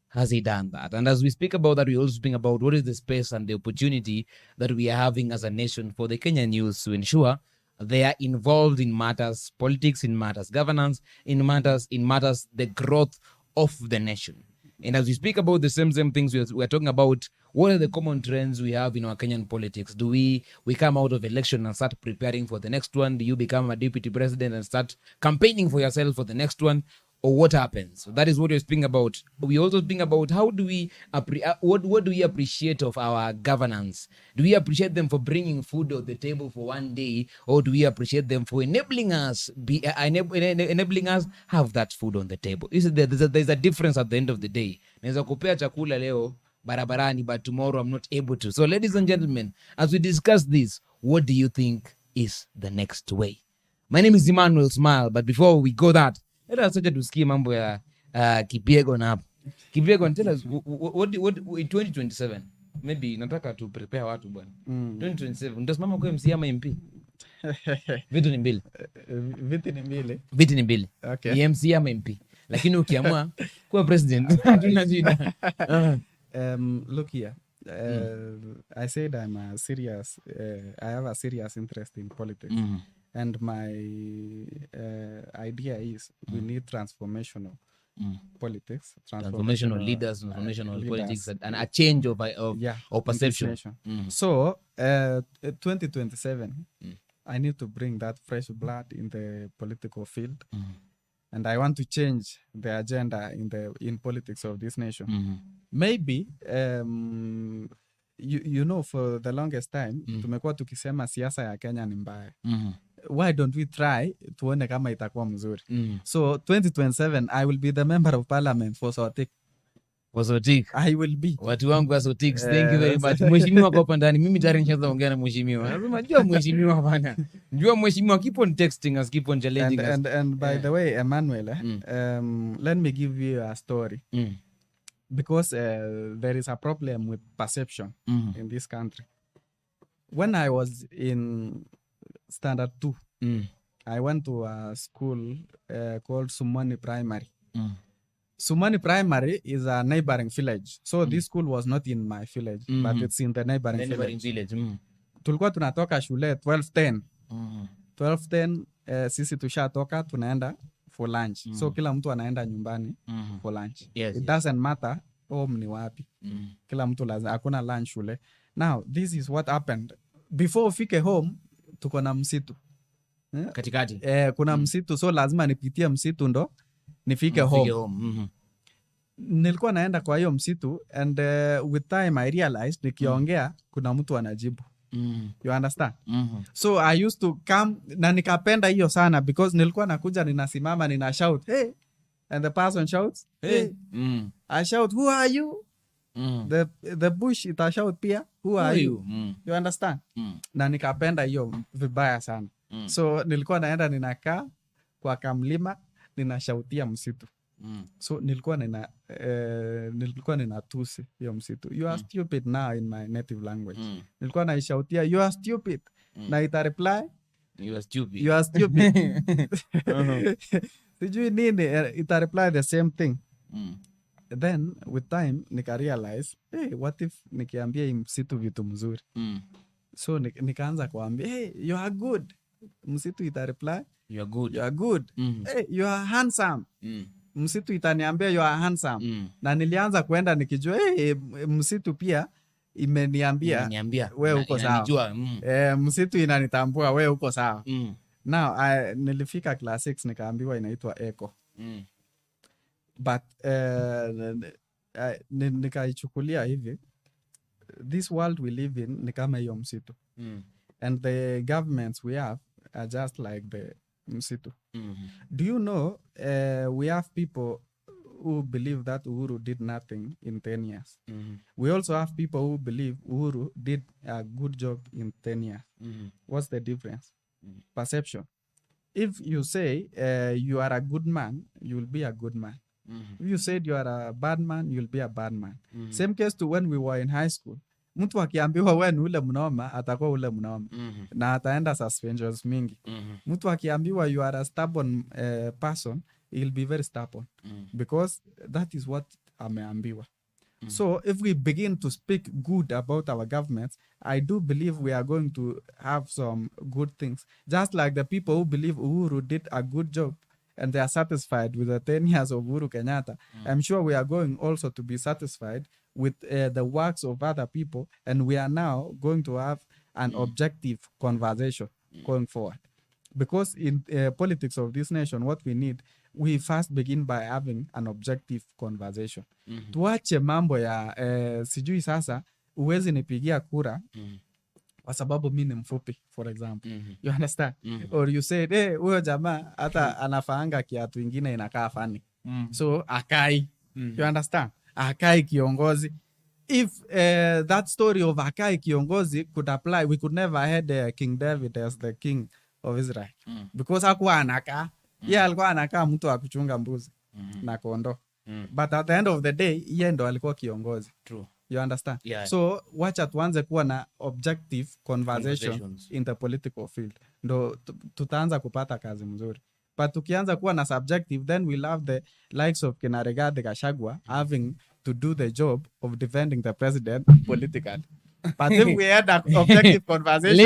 Has he done that? And as we speak about that, we also speak about what is the space and the opportunity that we are having as a nation for the Kenyan youth to ensure they are involved in matters, politics, in matters, governance, in matters, the growth of the nation. And as we speak about the same things, we are talking about what are the common trends we have in our Kenyan politics. Do we come out of election and start preparing for the next one? Do you become a deputy president and start campaigning for yourself for the next one? Or what happens? So that is what we're speaking about. We also speak about how do we what do we appreciate of our governance? Do we appreciate them for bringing food on the table for one day, or do we appreciate them for enabling us have that food on the table? There's a difference at the end of the day. Naweza kupea chakula leo barabarani, but tomorrow I'm not able to. So ladies and gentlemen, as we discuss this, what do you think is the next way? My name is Emmanuel Smile, but before we go that, let us tusikie mambo ya Kipyego na hapo. Kipyego, tell us what in 2027 maybe nataka tu prepare watu bwana. 2027 utasimama kwa MC ama MP? Vitu ni mbili. Vitu ni mbili. Okay. MC ama MP. Lakini ukiamua kuwa president hatuna shida. Look here. I said I have a serious interest in politics. And my idea is we need transformational politics, transformational leaders, transformational politics, and a change of perception. So 2027, I need to bring that fresh blood in the political field, and I want to change the agenda in politics of this nation. Maybe you know, for the longest time tumekuwa tukisema siasa ya Kenya ni mbaya. Why don't we try tuone kama itakuwa mzuri? So 2027 I will be the member of parliament for Sotik. For Sotik I will be. Watu wangu wa Sotik, thank you very much. Mheshimiwa kwa pandani, mimi tayari nishaanza ongea na mheshimiwa. Lazima jua mheshimiwa bana. Jua mheshimiwa, keep on texting us, keep on challenging us. And by the way, Emmanuel, let me give you a story. Because there is a problem with perception in this country. When I was in standard 2, I went to a school called Sumani Primary. Sumani Primary is a neighboring village. So this school was not in my village, but it's in the neighboring village. Tulikuwa tunatoka shule 12:10. 12:10 sisi tushatoka tunaenda for lunch. So kila mtu anaenda nyumbani for lunch. Yes, it doesn't matter home ni wapi. Kila mtu lazima hakuna lunch shule. Now this is what happened. Before ufike home tuko na msitu. Katikati. Kuna msitu, so lazima nipitie msitu ndo nifike home. Nilikuwa naenda kwa hiyo msitu, and with time I realized nikiongea kuna mtu anajibu. You understand? So I used to come, na nikapenda hiyo sana because nilikuwa nakuja ninasimama nina shout, hey, and the person shouts, hey. I shout, who are you? The bush ita shout pia, who are you? You understand? Na nikapenda hiyo vibaya sana. So nilikuwa naenda ninakaa kwa kamlima ninashautia msitu. So nilikuwa ninatusi hiyo msitu. You are stupid now in my native language. Nilikuwa naishautia you are stupid. Na ita reply you are stupid. You are stupid. Sijui nini ita reply the same thing. Then with time nika realize, hey, what if nikiambia hii msitu vitu mzuri. So nikaanza kuambia, hey, you are good. Msitu ita reply you are good. You are good. Hey, you are handsome. Msitu itaniambia you are handsome. Na nilianza kuenda nikijua, hey, msitu pia imeniambia wewe uko sawa. Msitu inanitambua wewe uko sawa. Now nilifika class 6 nikaambiwa inaitwa echo. But nikaichukulia hivi, this world we live in ni kama hiyo msitu. And the governments we have are just like the msitu. Do you know we have people who believe that Uhuru did nothing in 10 years. We also have people who believe Uhuru did a good job in 10 years. What's the difference? Perception. If you say you are a good man, you will be a good man. If you said you are a bad man, you'll be a bad man. Same case to when we were in high school. Mtu akiambiwa wewe ni ule mnoma, atakuwa ule mnoma. Na ataenda suspensions mingi. Mtu akiambiwa you are a stubborn person, he'll be very stubborn. Because that is what ameambiwa. So if we begin to speak good about our governments, I do believe we are going to have some good things. Just like the people who believe Uhuru did a good job and they are satisfied with the 10 years of Uhuru Kenyatta, I'm sure we are going also to be satisfied with the works of other people, and we are now going to have an objective conversation going forward. Because in politics of this nation, what we need, we first begin by having an objective conversation. Tuache mambo ya sijui sasa uwezi nipigia kura kwa sababu mimi ni mfupi, for example. You understand? Or you said, hey, huyo jamaa hata anafaanga kiatu ingine inakaa funny. So akai. You understand? Akai kiongozi. If that story of Akai kiongozi could apply, we could never had King David as the king of Israel. Because hakuwa anakaa. Yeye alikuwa anakaa mtu wa kuchunga mbuzi na kondoo. But at the end of the day, yeye ndo alikuwa kiongozi. True. You understand? Yeah. So wacha tuanze kuwa na objective conversations in the political field. Ndo tutaanza kupata kazi mzuri. But tukianza kuwa na subjective, then we'll have the likes of Kina Rigathi Gachagua having to do the job of defending the president politically. But if we had an objective conversation,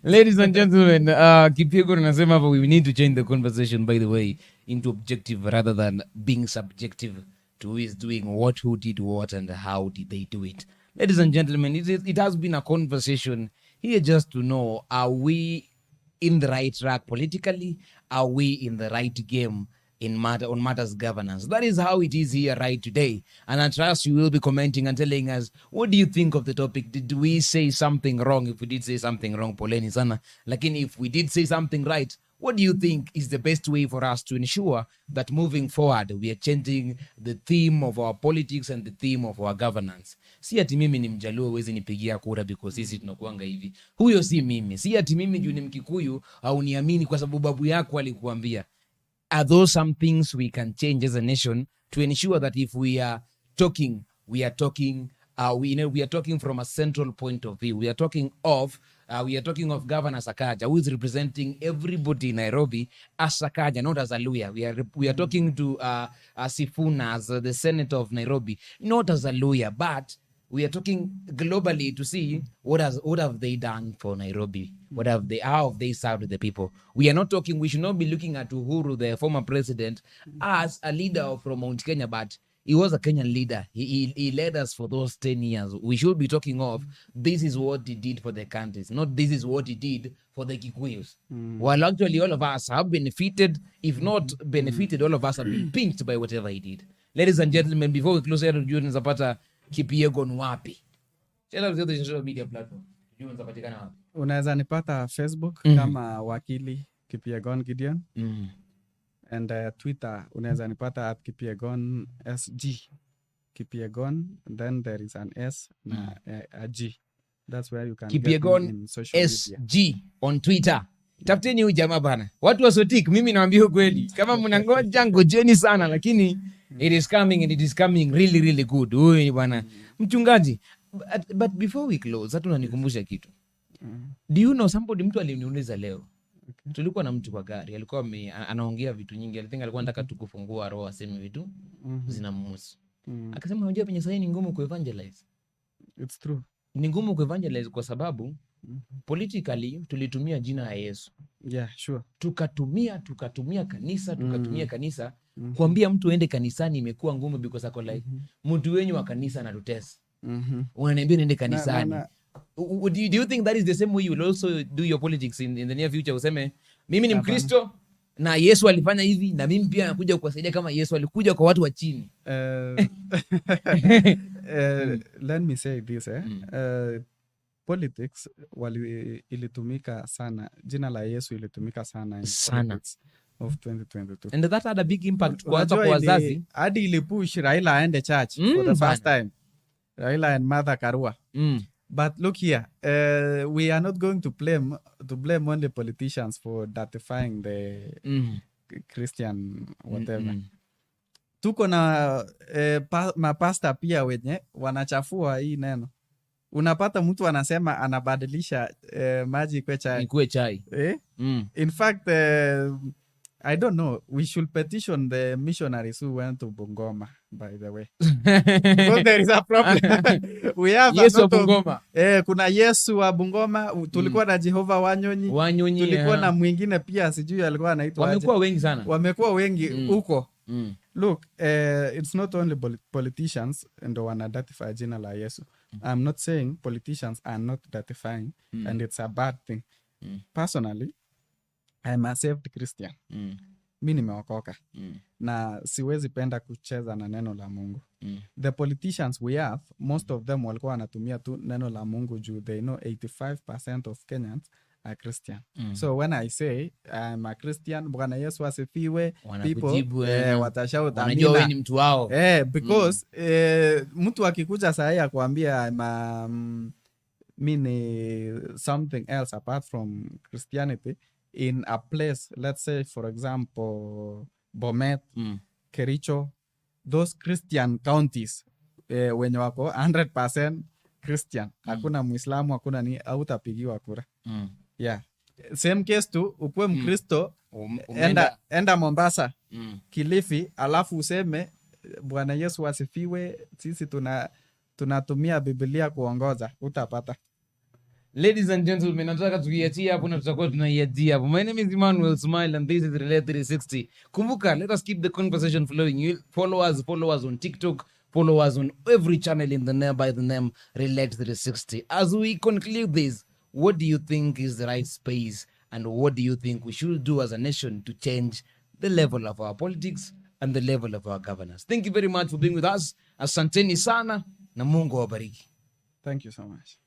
Ladies and gentlemen, Kipyego nasema we need to change the conversation, by the way, into objective rather than being subjective to who is doing what, who did what, and how did they do it. Ladies and gentlemen, it has been a conversation here just to know, are we in the right track politically? Are we in the right game on matters governance? That is how it is here right today. And I trust you will be commenting and telling us, what do you think of the topic? Did we say something wrong? If we did say something wrong, poleni sana. Lakini if we did say something right, what do you think is the best way for us to ensure that moving forward, we are changing the theme of our politics and the theme of our governance? Si ati mimi ni Mjaluo wezi nipigia kura because sisi tunakuanga hivi. Huyo si mimi. Si ati mimi juu ni Mkikuyu au niamini kwa sababu babu yako alikuambia. Are those some things we can change as a nation to ensure that if we are talking, we are talking from a central point of view. We are talking of Governor Sakaja, who is representing everybody in Nairobi as Sakaja, not as a Luhya. We are talking to Sifuna as the Senator of Nairobi, not as a Luhya, but we are talking globally to see what have they done for Nairobi? How have they served the people? We are not talking, we should not be looking at Uhuru, the former president, as a leader from Mount Kenya, but he was a Kenyan leader. He led us for those 10 years. We should be talking of this is what he did for the countries, not this is what he did for the Kikuyus. While actually all of us have benefited, if not benefited, all of us have been pinched by whatever he did. Ladies and gentlemen, before we close out, Zapata Kipyego wapi? Tell us the social media platform. Unaweza nipata Facebook kama wakili Kipyegon Gideon. And Twitter unaweza nipata at Kipyegon SG. Kipyegon, then there is an S na a G. That's where you can Kipyegon get me in social media. SG on Twitter. Tafuteni huyu jamaa bana. Watu wa Sotik, mimi naambia ukweli. Kama mnangoja ngojeni sana, lakini it is coming and it is coming really really good. Huyu bwana mchungaji. But before we close, hata unanikumbusha kitu. Do you know somebody, mtu aliniuliza leo. Okay. Tulikuwa na mtu kwa gari, alikuwa anaongea vitu nyingi. I think alikuwa anataka tukufungua roho aseme vitu zinamhusu. Akasema unajua penye sasa ni ngumu kuevangelize. It's true. Ni ngumu kuevangelize kwa sababu politically tulitumia jina la Yesu. Yeah, sure. Tukatumia kanisa kuambia mtu ende kanisani imekuwa ngumu because ako like mtu wenyu wa kanisa anatutesa. Unaniambia nende kanisani. Do you think that is the same way you will also do your politics in the near future? Useme mimi ni Mkristo na Yesu alifanya hivi na mimi pia nakuja kuwasaidia kama Yesu alikuja kwa watu wa chini. Let me say this politics ilitumika sana, jina la Yesu ilitumika sana in politics of 2022. And that had a big impact kwa hata kwa wazazi. Hadi ilipush Raila aende church for the first time. Raila and Martha Karua. But look here, we are not going to blame only politicians for datifying the Christian whatever. Tuko na mapasta pia wenye wanachafua hii neno. Unapata mtu anasema anabadilisha maji ikuwe chai. In fact, I don't know, we should petition the missionaries who went to Bungoma, by the way. Because there is a problem. We have Yesu wa Bungoma. Kuna Yesu wa Bungoma, tulikuwa na Jehova Wanyonyi. Tulikuwa na mwingine pia sijui alikuwa anaitwa. Wamekuwa wengi sana. Wamekuwa wengi huko. Look, it's not only politicians ndo wanadatify jina la Yesu. I'm not saying politicians are not datifying and it's a bad thing. Personally, I'm a saved Christian. Mi nimeokoka. Na siwezi penda kucheza na neno la Mungu. The politicians we have, most of them walikuwa wanatumia tu neno la Mungu juu they know 85% of Kenyans are Christian. So when I say I'm a Christian, Bwana Yesu asifiwe, people watashout amina. Wanajua wewe ni mtu wao. Because mtu akikuja saa hii akwambia mimi something else apart from Christianity in a place, let's say for example Bomet, Kericho, those Christian counties wenye wako 100% Christian, hakuna Muislamu, hakuna ni hautapigiwa kura. Yeah. Same case tu, ukuwe Mkristo, enda Mombasa, Kilifi, alafu useme Bwana Yesu asifiwe, sisi tunatumia Biblia kuongoza, utapata. Ladies and gentlemen, nataka tukiachia hapo na tutakuwa tunaiachia hapo. My name is Emmanuel Smile and this is Relate 360. Kumbuka, let us keep the conversation flowing. You follow us on TikTok, follow us on every channel in the name by the name Relate 360. As we conclude this, what do you think is the right space and what do you think we should do as a nation to change the level of our politics and the level of our governance? Thank you very much for being with us. Asanteni sana na Mungu awabariki. Thank you so much.